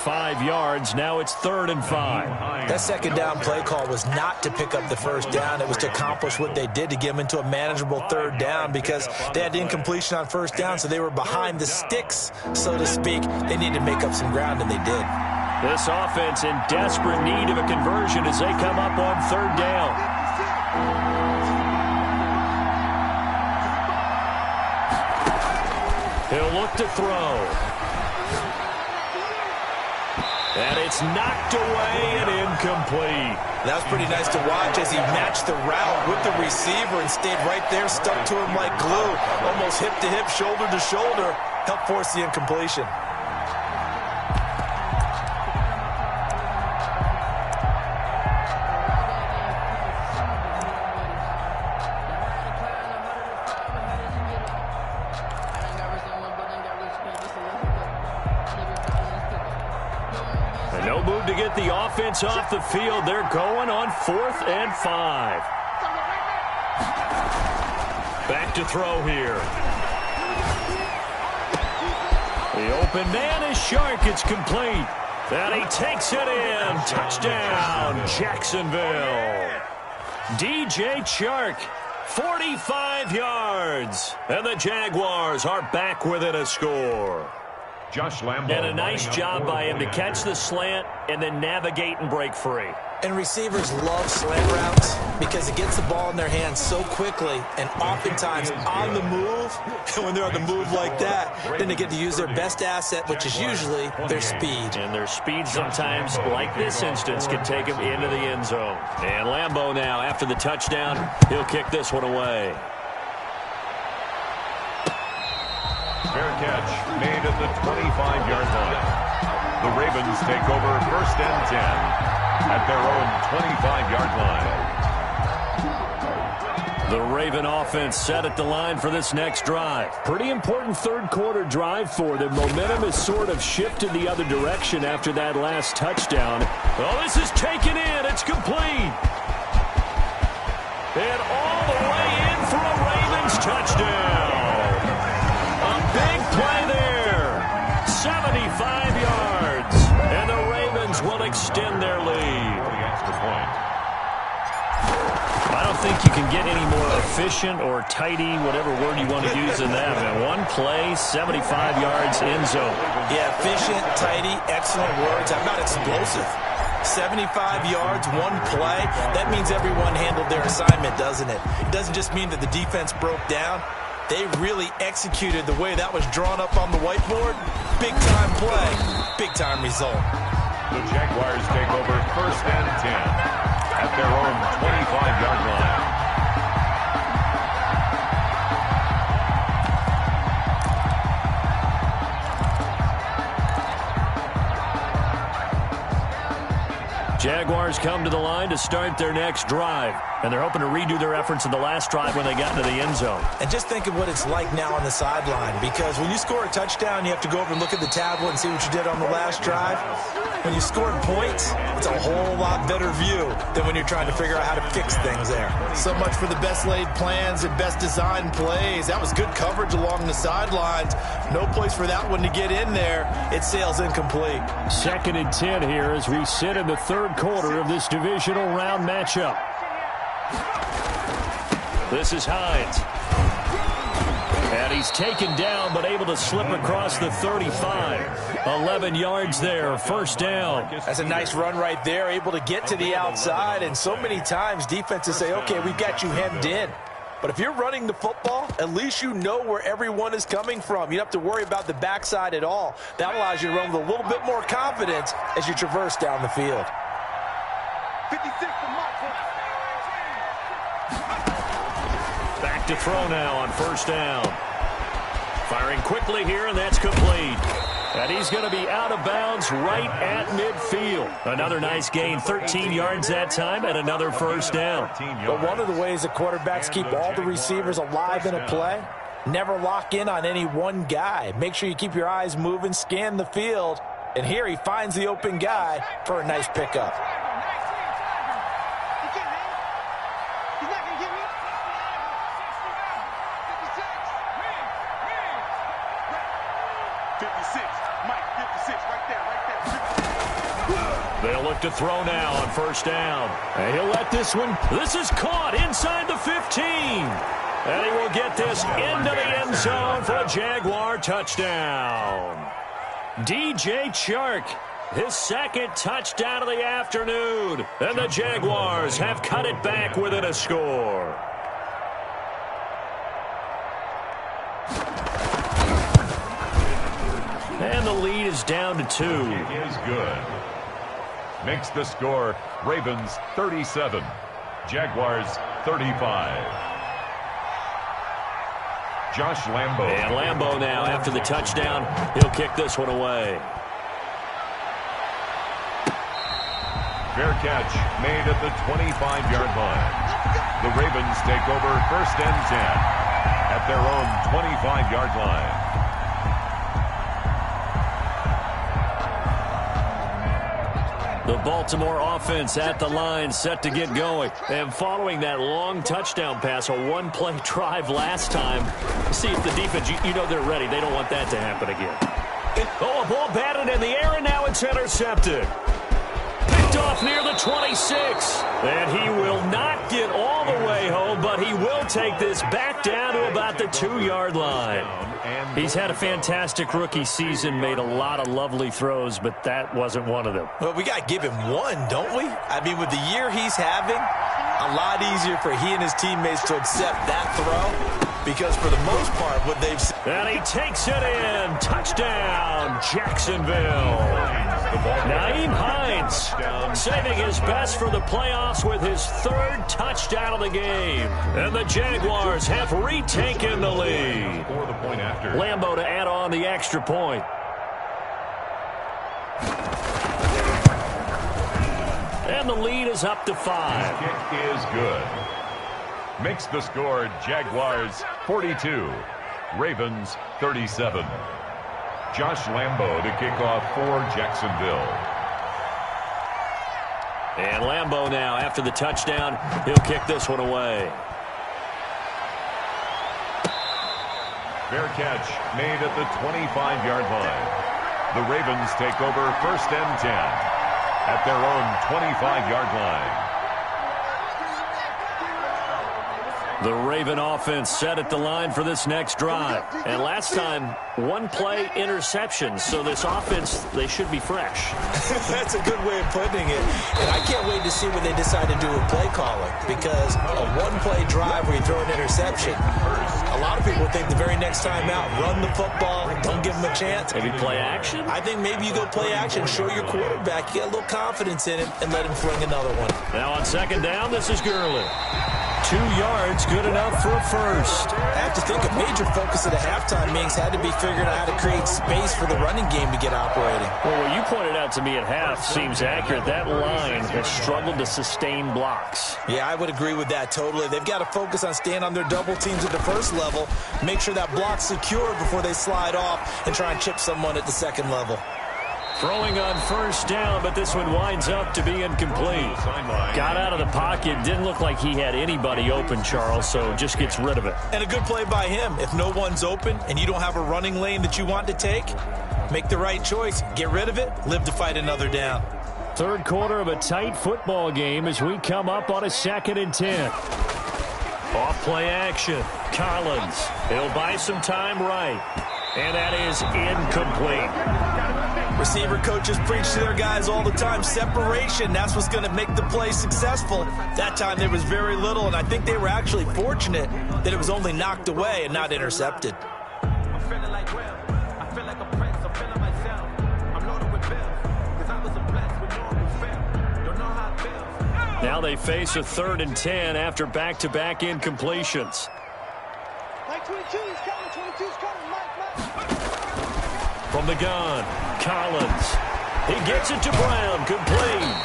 5 yards. Now it's 3rd and 5.
That second down play call was not to pick up the first down. It was to accomplish what they did, to get them into a manageable 3rd down, because they had incompletion on first down, so they were behind the sticks, so to speak. They needed to make up some ground, and they did.
This offense in desperate need of a conversion as they come up on 3rd down. He'll look to throw. And it's knocked away and incomplete.
That was pretty nice to watch as he matched the route with the receiver and stayed right there, stuck to him like glue. Almost hip to hip, shoulder to shoulder. Helped force the incompletion.
No move to get the offense off the field. They're going on 4th and 5. Back to throw here. The open man is Shark. It's complete. And he takes it in. Touchdown, Jacksonville. DJ Chark, 45 yards. And the Jaguars are back within a score.
Josh Lambo.
And a nice job by him to catch the slant and then navigate and break free.
And receivers love slant routes because it gets the ball in their hands so quickly and oftentimes on the move. And when they're on the move like that, then they get to use their best asset, which is usually their speed.
And their speed sometimes, like this instance, can take them into the end zone. And Lambo now, after the touchdown, he'll kick this one away.
Fair catch made at the 25-yard line. The Ravens take over 1st and 10 at their own 25-yard line.
The Raven offense set at the line for this next drive. Pretty important 3rd quarter drive for them. Momentum has sort of shifted the other direction after that last touchdown. Oh, this is taken in. It's complete. And all the way in for a Ravens touchdown. Big play there. 75 yards. And the Ravens will extend their lead. I don't think you can get any more efficient or tidy, whatever word you want to use in that. Man, one play, 75 yards, end zone.
Yeah, efficient, tidy, excellent words. How about explosive? 75 yards, one play. That means everyone handled their assignment, doesn't it? It doesn't just mean that the defense broke down. They really executed the way that was drawn up on the whiteboard. Big-time play, big-time result.
The Jaguars take over 1st and 10 at their own 25-yard line.
Jaguars come to the line to start their next drive. And they're hoping to redo their efforts in the last drive when they got into the end zone.
And just think of what it's like now on the sideline, because when you score a touchdown, you have to go over and look at the tablet and see what you did on the last drive. When you score points, it's a whole lot better view than when you're trying to figure out how to fix things there. So much for the best laid plans and best designed plays. That was good coverage along the sidelines. No place for that one to get in there. It sails incomplete.
2nd and 10 here as we sit in the 3rd quarter of this divisional round matchup. This is Hines. And he's taken down, but able to slip across the 35. 11 yards there, 1st down.
That's a nice run right there, able to get to the outside. And so many times defenses say, okay, we've got you hemmed in. But if you're running the football, at least you know where everyone is coming from. You don't have to worry about the backside at all. That allows you to run with a little bit more confidence as you traverse down the field.
56
Back to throw now on 1st down. Firing quickly here, and that's complete. And he's going to be out of bounds right at midfield. Another nice gain, 13 yards that time, and another first down.
But one of the ways that quarterbacks keep all the receivers alive in a play, never lock in on any one guy. Make sure you keep your eyes moving, scan the field, and here he finds the open guy for a nice pickup.
They'll look to throw now on first down. And he'll let this one. This is caught inside the 15. And he will get this into the end zone for a Jaguar touchdown. DJ Chark, his second touchdown of the afternoon. And the Jaguars have cut it back within a score. And the lead is down to 2.
It is good. Makes the score Ravens 37, Jaguars 35. Josh Lambo.
And Lambo now after the touchdown. He'll kick this one away.
Fair catch made at the 25-yard line. The Ravens take over first and 10 at their own 25-yard line.
The Baltimore offense at the line, set to get going. And following that long touchdown pass, a one-play drive last time, see if the defense, you know they're ready. They don't want that to happen again. Oh, a ball batted in the air, and now it's intercepted. Picked off near the 26. And he will not get all the way home, but he will take this back down to about the 2-yard line. He's had a fantastic rookie season, made a lot of lovely throws, but that wasn't one of them.
Well, we got to give him one, don't we? I mean, with the year he's having, a lot easier for he and his teammates to accept that throw, because for the most part, what they've seen.
And he takes it in. Touchdown, Jacksonville. Nyheim Hines saving his best for the playoffs with his third touchdown of the game. And the Jaguars have retaken the lead. Lambo to add on the extra point. And the lead is up to 5.
Kick is good. Makes the score Jaguars 42, Ravens 37. Josh Lambo to kick off for Jacksonville.
And Lambo now after the touchdown, he'll kick this one away.
Fair catch made at the 25-yard line. The Ravens take over first and 10 at their own 25-yard line.
The Raven offense set at the line for this next drive. And last time, one-play interception. So this offense, they should be fresh.
That's a good way of putting it. And I can't wait to see what they decide to do with play calling. Because a one-play drive where you throw an interception, a lot of people think the very next time out, run the football, don't give them a chance.
Maybe play action?
I think maybe you go play action, show your quarterback, you get a little confidence in him, and let him fling another one.
Now on second down, this is Gurley. 2 yards, good enough for a first.
I have to think a major focus at the halftime meetings had to be figuring out how to create space for the running game to get operating.
Well, what you pointed out to me at half seems accurate. That line has struggled to sustain blocks.
Yeah, I would agree with that totally. They've got to focus on staying on their double teams at the first level, make sure that block's secure before they slide off and try and chip someone at the second level.
Throwing on first down, but this one winds up to be incomplete. Got out of the pocket. Didn't look like he had anybody open, Charles, so just gets rid of it.
And a good play by him. If no one's open and you don't have a running lane that you want to take, make the right choice. Get rid of it. Live to fight another down.
Third quarter of a tight football game as we come up on a 2nd and 10. Off play action. Collins. He'll buy some time right. And that is incomplete.
Receiver coaches preach to their guys all the time. Separation, that's what's going to make the play successful. That time there was very little, and I think they were actually fortunate that it was only knocked away and not intercepted.
I'm feeling like Will. I feel like a prince. I'm feeling myself. I'm loaded with bills. Because I wasn't blessed with normal feel. Don't know how it feels.
Now they face a 3rd and 10 after back-to-back incompletions.
Mike 22 is coming. 22 is coming. Mike.
From the gun, Collins. He gets it to Brown, complete.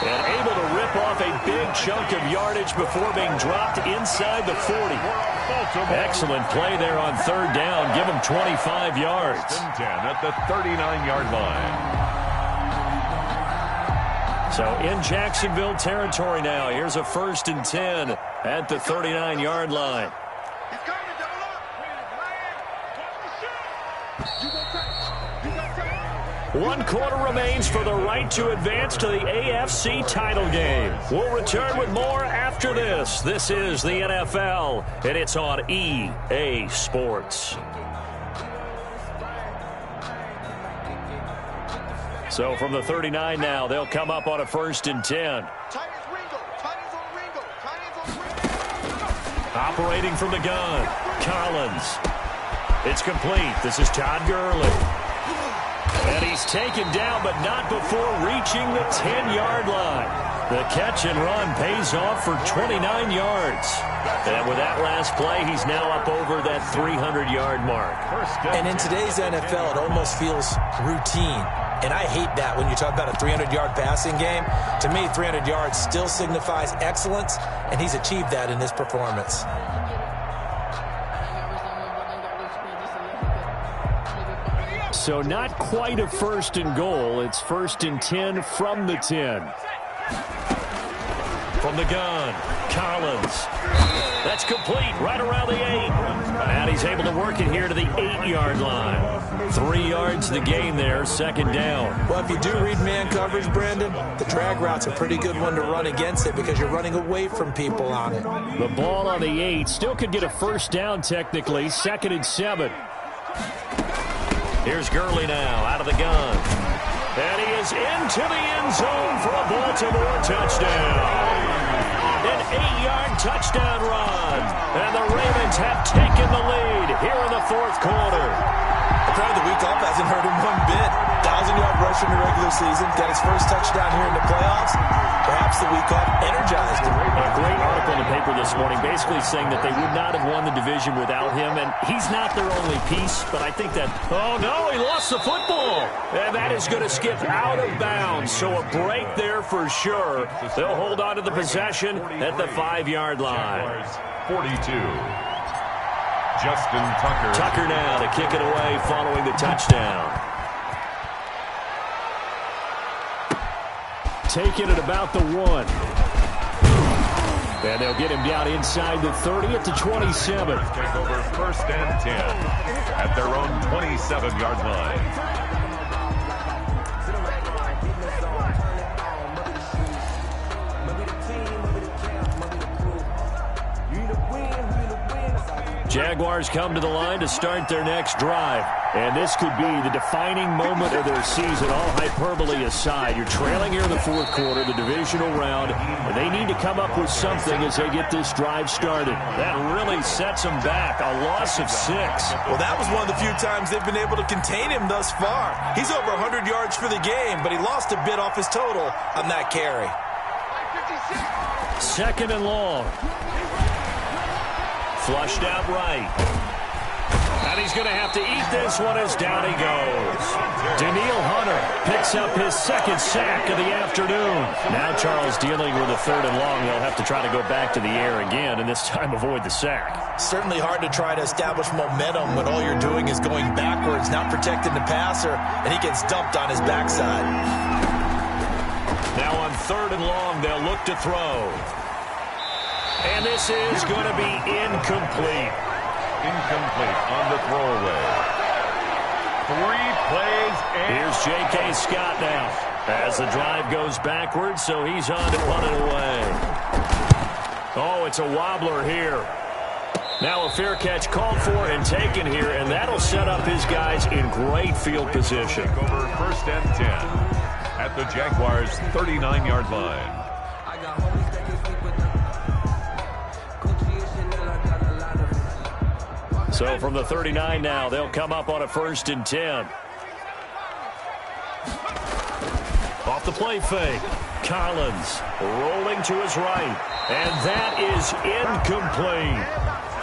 And able to rip off a big chunk of yardage before being dropped inside the 40. Excellent play there on third down. Give him 25 yards.
10 at the 39-yard line.
So in Jacksonville territory now. Here's a 1st and 10 at the 39-yard line. One quarter remains for the right to advance to the AFC title game. We'll return with more after this. This is the NFL, and it's on EA Sports. So from the 39 now, they'll come up on a 1st and 10. Operating from the gun, Collins. It's complete. This is Todd Gurley. And he's taken down, but not before reaching the 10-yard line. The catch and run pays off for 29 yards. And with that last play, he's now up over that 300-yard mark.
And in today's NFL, it almost feels routine. And I hate that when you talk about a 300-yard passing game. To me, 300 yards still signifies excellence, and he's achieved that in this performance.
So not quite a 1st and goal. It's 1st and 10 from the 10. From the gun, Collins. That's complete right around the 8. And he's able to work it here to the 8-yard line. 3 yards the gain there, 2nd down.
Well, if you do read man coverage, Brandon, the drag route's a pretty good one to run against it because you're running away from people on it.
The ball on the 8 still could get a 1st down technically, 2nd and 7. Here's Gurley now out of the gun. And he is into the end zone for a Baltimore touchdown. An 8-yard touchdown run. And the Ravens have taken the lead here in the 4th quarter.
Apparently the week off hasn't hurt him one bit. 1,000-yard rush in the regular season. Got his first touchdown here in the playoffs. Perhaps the week off energized him.
A great article in the paper this morning basically saying that they would not have won the division without him. And he's not their only piece, but I think that... Oh, no, he lost the football. And that is going to skip out of bounds. So a break there for sure. They'll hold on to the possession at the 5-yard line.
42. Justin Tucker.
Tucker now to kick it away following the touchdown. Taken at about the 1. And they'll get him down inside the 30 at the 27.
Take over 1st and 10 at their own 27-yard line.
Jaguars come to the line to start their next drive. And this could be the defining moment of their season, all hyperbole aside. You're trailing here in the 4th quarter, the divisional round, and they need to come up with something as they get this drive started. That really sets them back, a loss of 6.
Well, that was one of the few times they've been able to contain him thus far. He's over 100 yards for the game, but he lost a bit off his total on that carry.
2nd and long. Flushed out right. And he's going to have to eat this one as down he goes. Daniil Hunter picks up his 2nd sack of the afternoon. Now Charles dealing with a 3rd and long. They'll have to try to go back to the air again and this time avoid the sack.
Certainly hard to try to establish momentum when all you're doing is going backwards, not protecting the passer, and he gets dumped on his backside.
Now on 3rd and long, they'll look to throw. And this is going to be incomplete.
Incomplete on the throwaway. 3 plays and...
Here's J.K. Scott now as the drive goes backwards, so he's on to punt it away. Oh, it's a wobbler here. Now a fair catch called for and taken here, and that'll set up his guys in great field position.
Over 1st and 10 at the Jaguars' 39-yard line.
So from the 39 now, they'll come up on a 1st and 10. Off the play fake. Collins rolling to his right. And that is incomplete.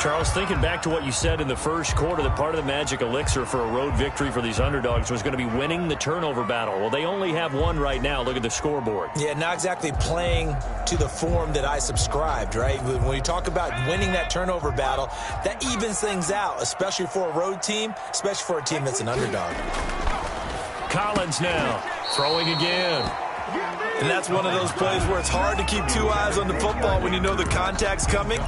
Charles, thinking back to what you said in the first quarter, that part of the magic elixir for a road victory for these underdogs was going to be winning the turnover battle. Well, they only have one right now. Look at the scoreboard.
Yeah, not exactly playing to the form that I subscribed, right? When you talk about winning that turnover battle, that evens things out, especially for a road team, especially for a team that's an underdog.
Collins now throwing again.
And that's one of those plays where it's hard to keep two eyes on the football when you know the contact's coming,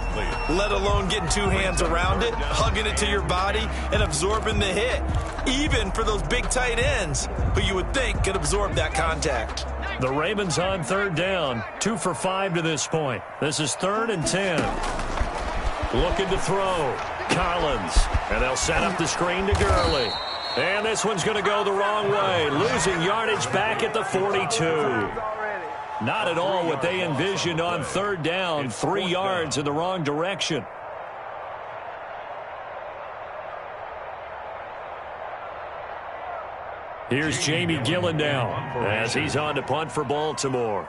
let alone getting two hands around it, hugging it to your body, and absorbing the hit, even for those big tight ends who you would think could absorb that contact.
The Ravens on third down, 2 for 5 to this point. This is 3rd and 10. Looking to throw. Collins. And they'll set up the screen to Gurley. And this one's going to go the wrong way. Losing yardage back at the 42. Not at all what they envisioned on third down. 3 yards in the wrong direction. Here's Jamie Gillen now as he's on to punt for Baltimore.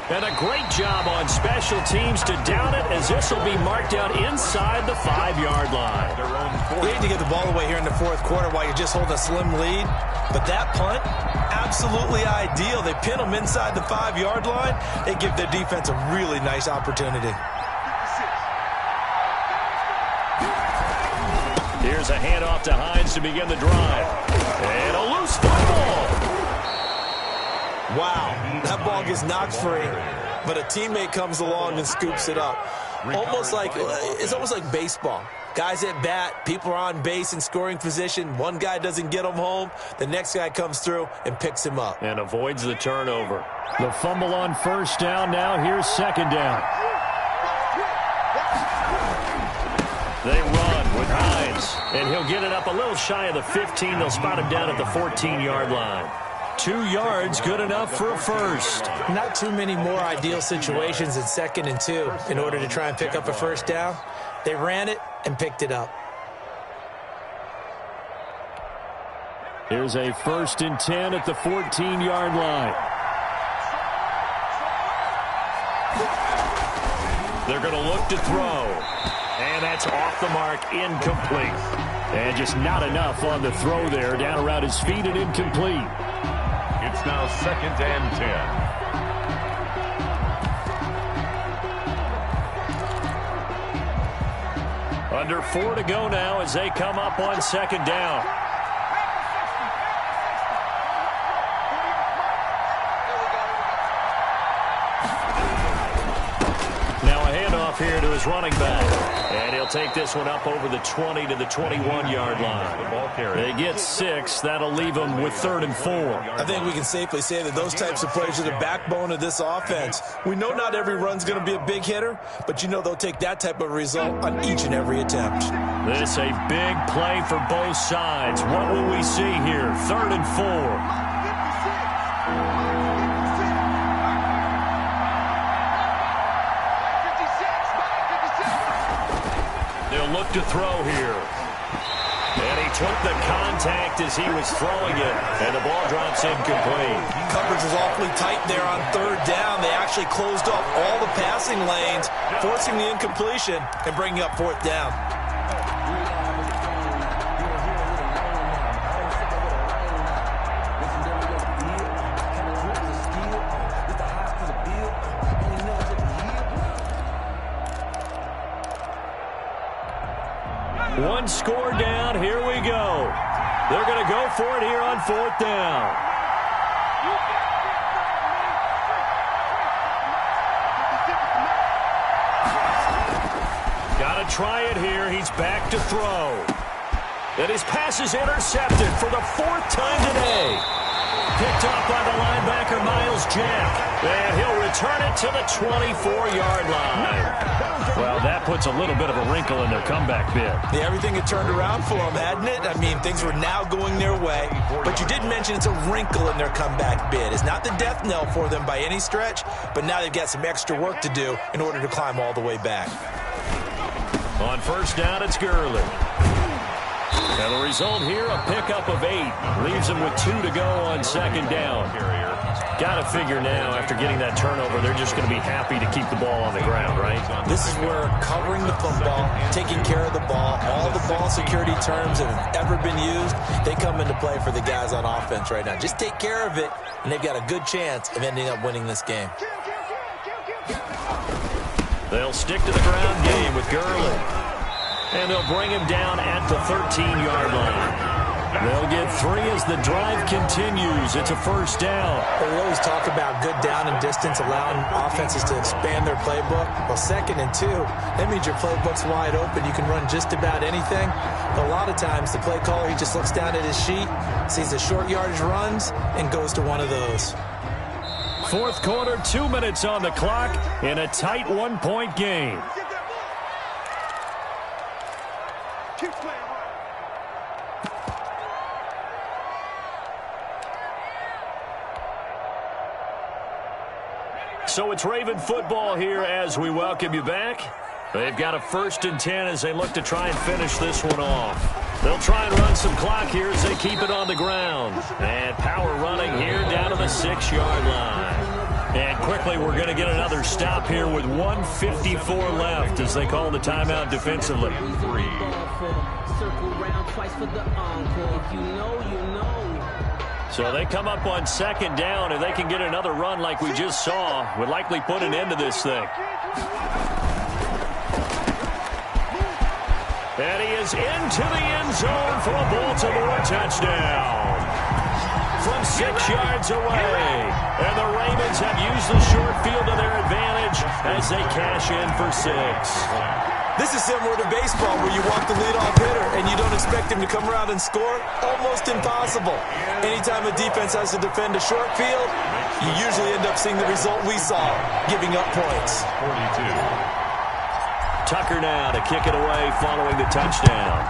And a great job on special teams to down it, as this will be marked out inside the 5-yard line.
We need to get the ball away here in the fourth quarter while you're just holding a slim lead. But that punt, absolutely ideal. They pin them inside the 5-yard line. They give their defense a really nice opportunity.
Here's a handoff to Hines to begin the drive. And a loose football.
Wow, that ball gets knocked free, but a teammate comes along and scoops it up. It's almost like baseball. Guys at bat, people are on base in scoring position. One guy doesn't get him home. The next guy comes through and picks him up.
And avoids the turnover. The fumble on first down now. Here's second down. They run with Hines, and he'll get it up a little shy of the 15. They'll spot him down at the 14-yard line. 2 yards, good enough for a first.
Not too many more ideal situations in 2nd and 2 in order to try and pick up a first down. They ran it and picked it up.
Here's a 1st and 10 at the 14-yard line. They're going to look to throw. And that's off the mark, incomplete. And just not enough on the throw there, down around his feet and incomplete.
It's now 2nd and 10.
Under 4 to go now as they come up on second down. Now a handoff here to his running back. And he'll take this one up over the 20 to the 21-yard line. They get 6. That'll leave them with 3rd and 4.
I think we can safely say that those types of plays are the backbone of this offense. We know not every run's going to be a big hitter, but you know they'll take that type of result on each and every attempt.
This a big play for both sides. What will we see here? 3rd and 4. Look to throw here. And he took the contact as he was throwing it, and the ball drops incomplete.
Coverage was awfully tight there on 3rd down. They actually closed off all the passing lanes, forcing the incompletion and bringing up 4th down.
One score down. Here we go. They're going to go for it here on 4th down. Got to try it here. He's back to throw. And his pass is intercepted for the 4th time today. Picked up by the linebacker, Miles Jack. And he'll return it to the 24-yard line. Well, that puts a little bit of a wrinkle in their comeback bid.
Yeah, everything had turned around for them, hadn't it? I mean, things were now going their way. But you did mention it's a wrinkle in their comeback bid. It's not the death knell for them by any stretch, but now they've got some extra work to do in order to climb all the way back.
On first down, it's Gurley. And the result here, a pickup of 8. Leaves them with 2 to go on second down. Got to figure now, after getting that turnover, they're just going to be happy to keep the ball on the ground, right?
This is where covering the football, taking care of the ball, all the ball security terms that have ever been used, they come into play for the guys on offense right now. Just take care of it, and they've got a good chance of ending up winning this game.
They'll stick to the ground game with Gurley. And they'll bring him down at the 13-yard line. They'll get 3 as the drive continues. It's a first down.
We always talk about good down and distance, allowing offenses to expand their playbook. Well, 2nd and 2, that means your playbook's wide open. You can run just about anything. But a lot of times, the play caller, he just looks down at his sheet, sees the short yardage runs, and goes to one of those.
Fourth quarter, 2 minutes on the clock in a tight 1-point game. So it's Raven football here as we welcome you back. They've got a 1st and 10 as they look to try and finish this one off. They'll try and run some clock here as they keep it on the ground. And power running here down to the 6-yard line. And quickly we're going to get another stop here with 1:54 left as they call the timeout defensively. So they come up on 2nd down. If they can get another run like we just saw, would likely put an end to this thing. And he is into the end zone for a Baltimore touchdown. From 6 yards away. And the Ravens have used the short field to their advantage as they cash in for 6.
This is similar to baseball where you walk the leadoff hitter and you don't expect him to come around and score. Almost impossible. Anytime a defense has to defend a short field, you usually end up seeing the result we saw, giving up points.
42.
Tucker now to kick it away following the touchdown.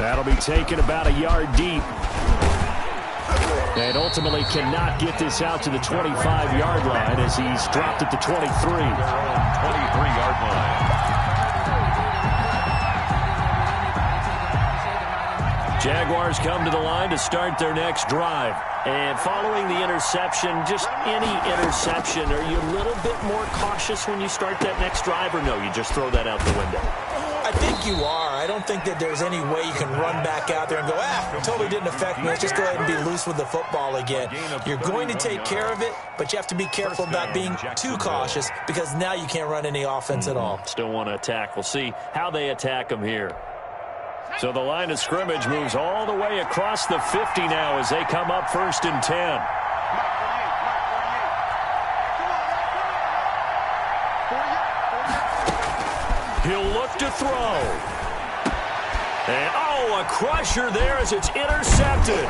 That'll be taken about a yard deep. And ultimately cannot get this out to the 25-yard line as he's dropped at the 23.
23-yard line.
Jaguars come to the line to start their next drive. And following the interception, just any interception, are you a little bit more cautious when you start that next drive, or no, you just throw that out the window?
I think you are. I don't think that there's any way you can run back out there and go, totally didn't affect me. Let's just go ahead and be loose with the football again. You're going to take care of it, but you have to be careful about being too cautious because now you can't run any offense at all.
Still want to attack. We'll see how they attack them here. So the line of scrimmage moves all the way across the 50 now as they come up 1st and 10. He'll look to throw. And, a crusher there as it's intercepted.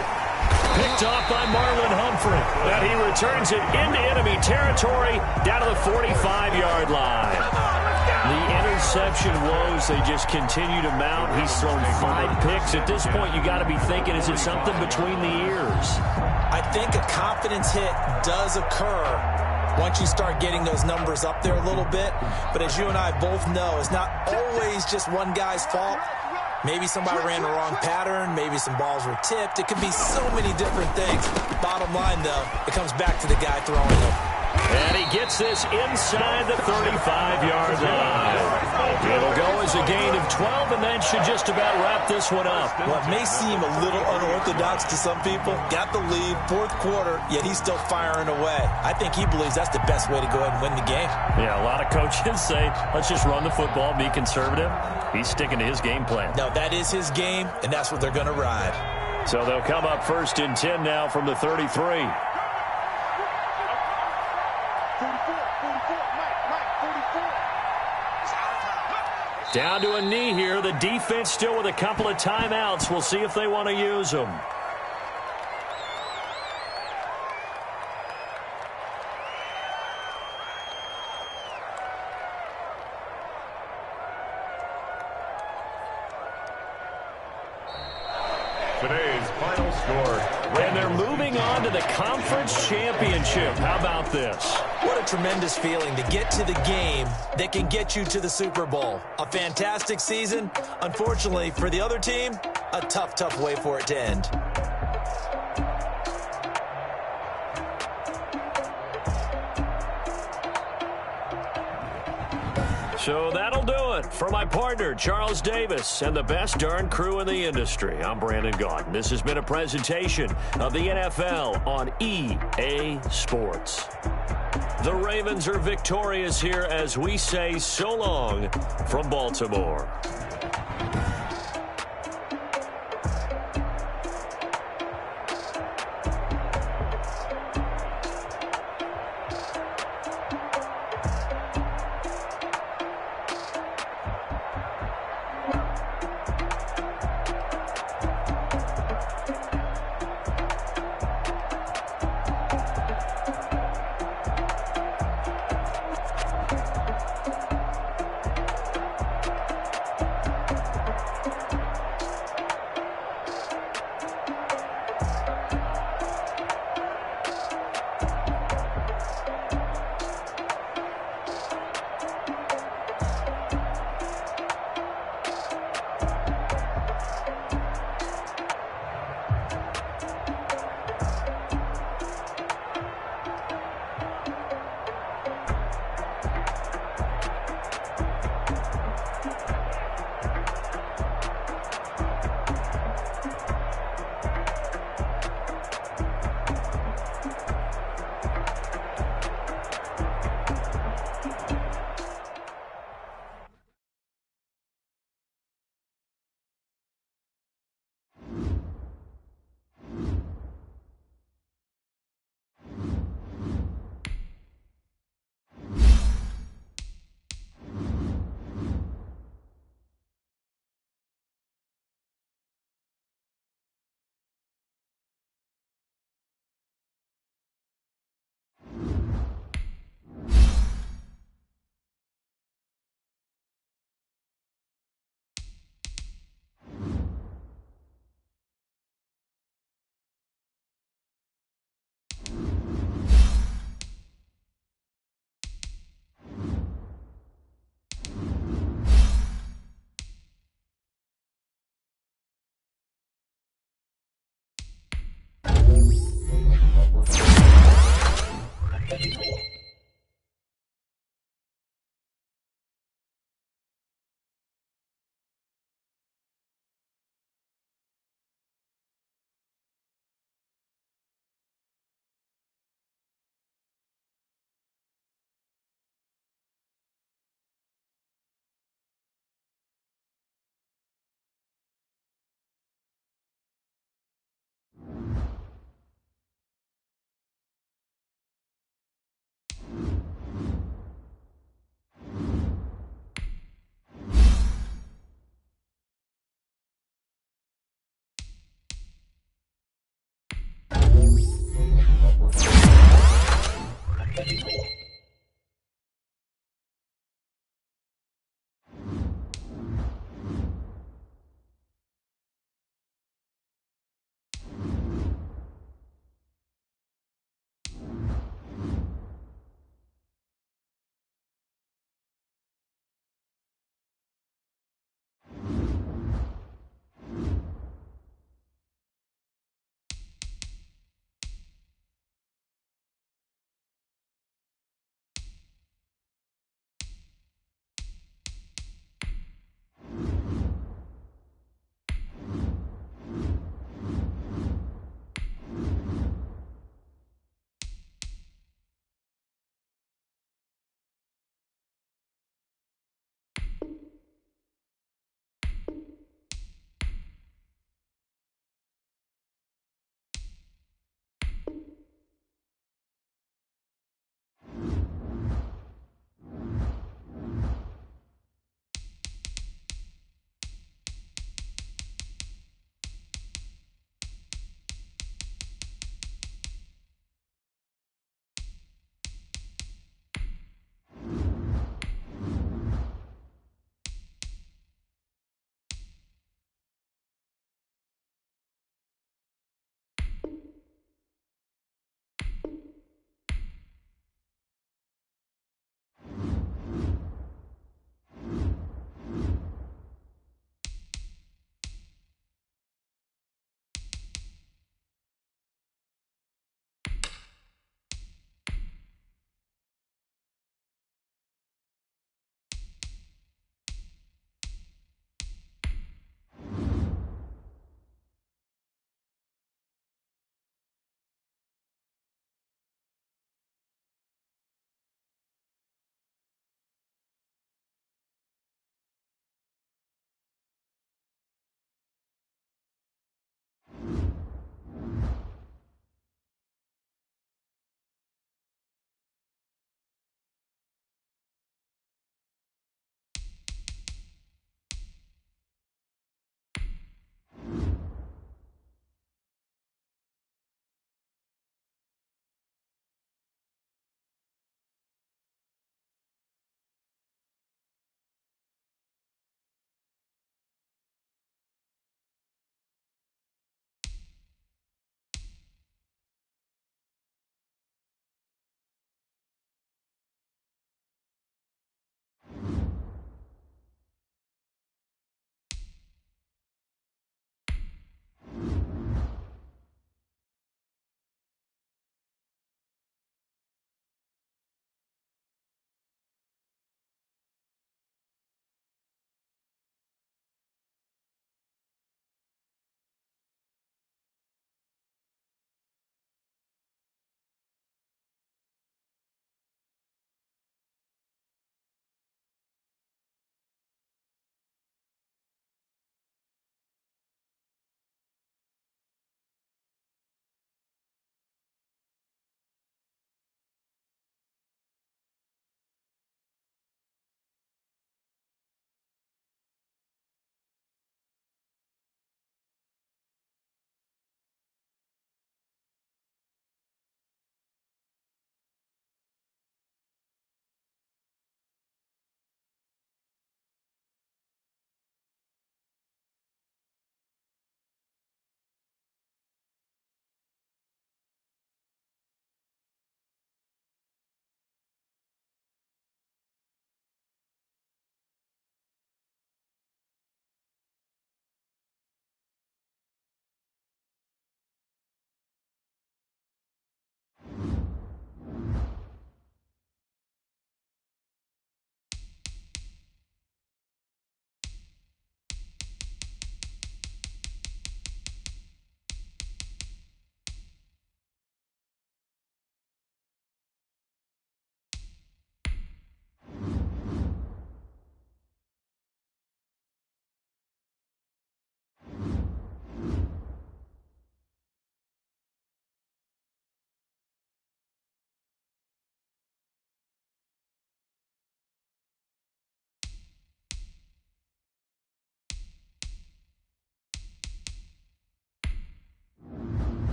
Picked off by Marlon Humphrey. And he returns it into enemy territory down to the 45-yard line. The interception woes, they just continue to mount. He's thrown 5 picks. At this point, you got to be thinking, is it something between the ears?
I think a confidence hit does occur once you start getting those numbers up there a little bit. But as you and I both know, it's not always just one guy's fault. Maybe somebody ran the wrong pattern. Maybe some balls were tipped. It could be so many different things. Bottom line, though, it comes back to the guy throwing them.
And he gets this inside the 35-yard line. It'll go as a gain of 12, and that should just about wrap this one up.
Well, it may seem a little unorthodox to some people. Got the lead, 4th quarter, yet he's still firing away. I think he believes that's the best way to go ahead and win the game.
Yeah, a lot of coaches say, let's just run the football, be conservative. He's sticking to his game plan.
No, that is his game, and that's what they're going to ride.
So they'll come up 1st and 10 now from the 33. Down to a knee here. The defense still with a couple of timeouts. We'll see if they want to use them.
Today's final score.
And they're moving on to the conference championship. How about this?
What a tremendous feeling to get to the game that can get you to the Super Bowl. A fantastic season. Unfortunately, for the other team, a tough, tough way for it to end.
So that'll do it for my partner, Charles Davis, and the best darn crew in the industry. I'm Brandon Gaudin. This has been a presentation of the NFL on EA Sports. The Ravens are victorious here as we say so long from Baltimore.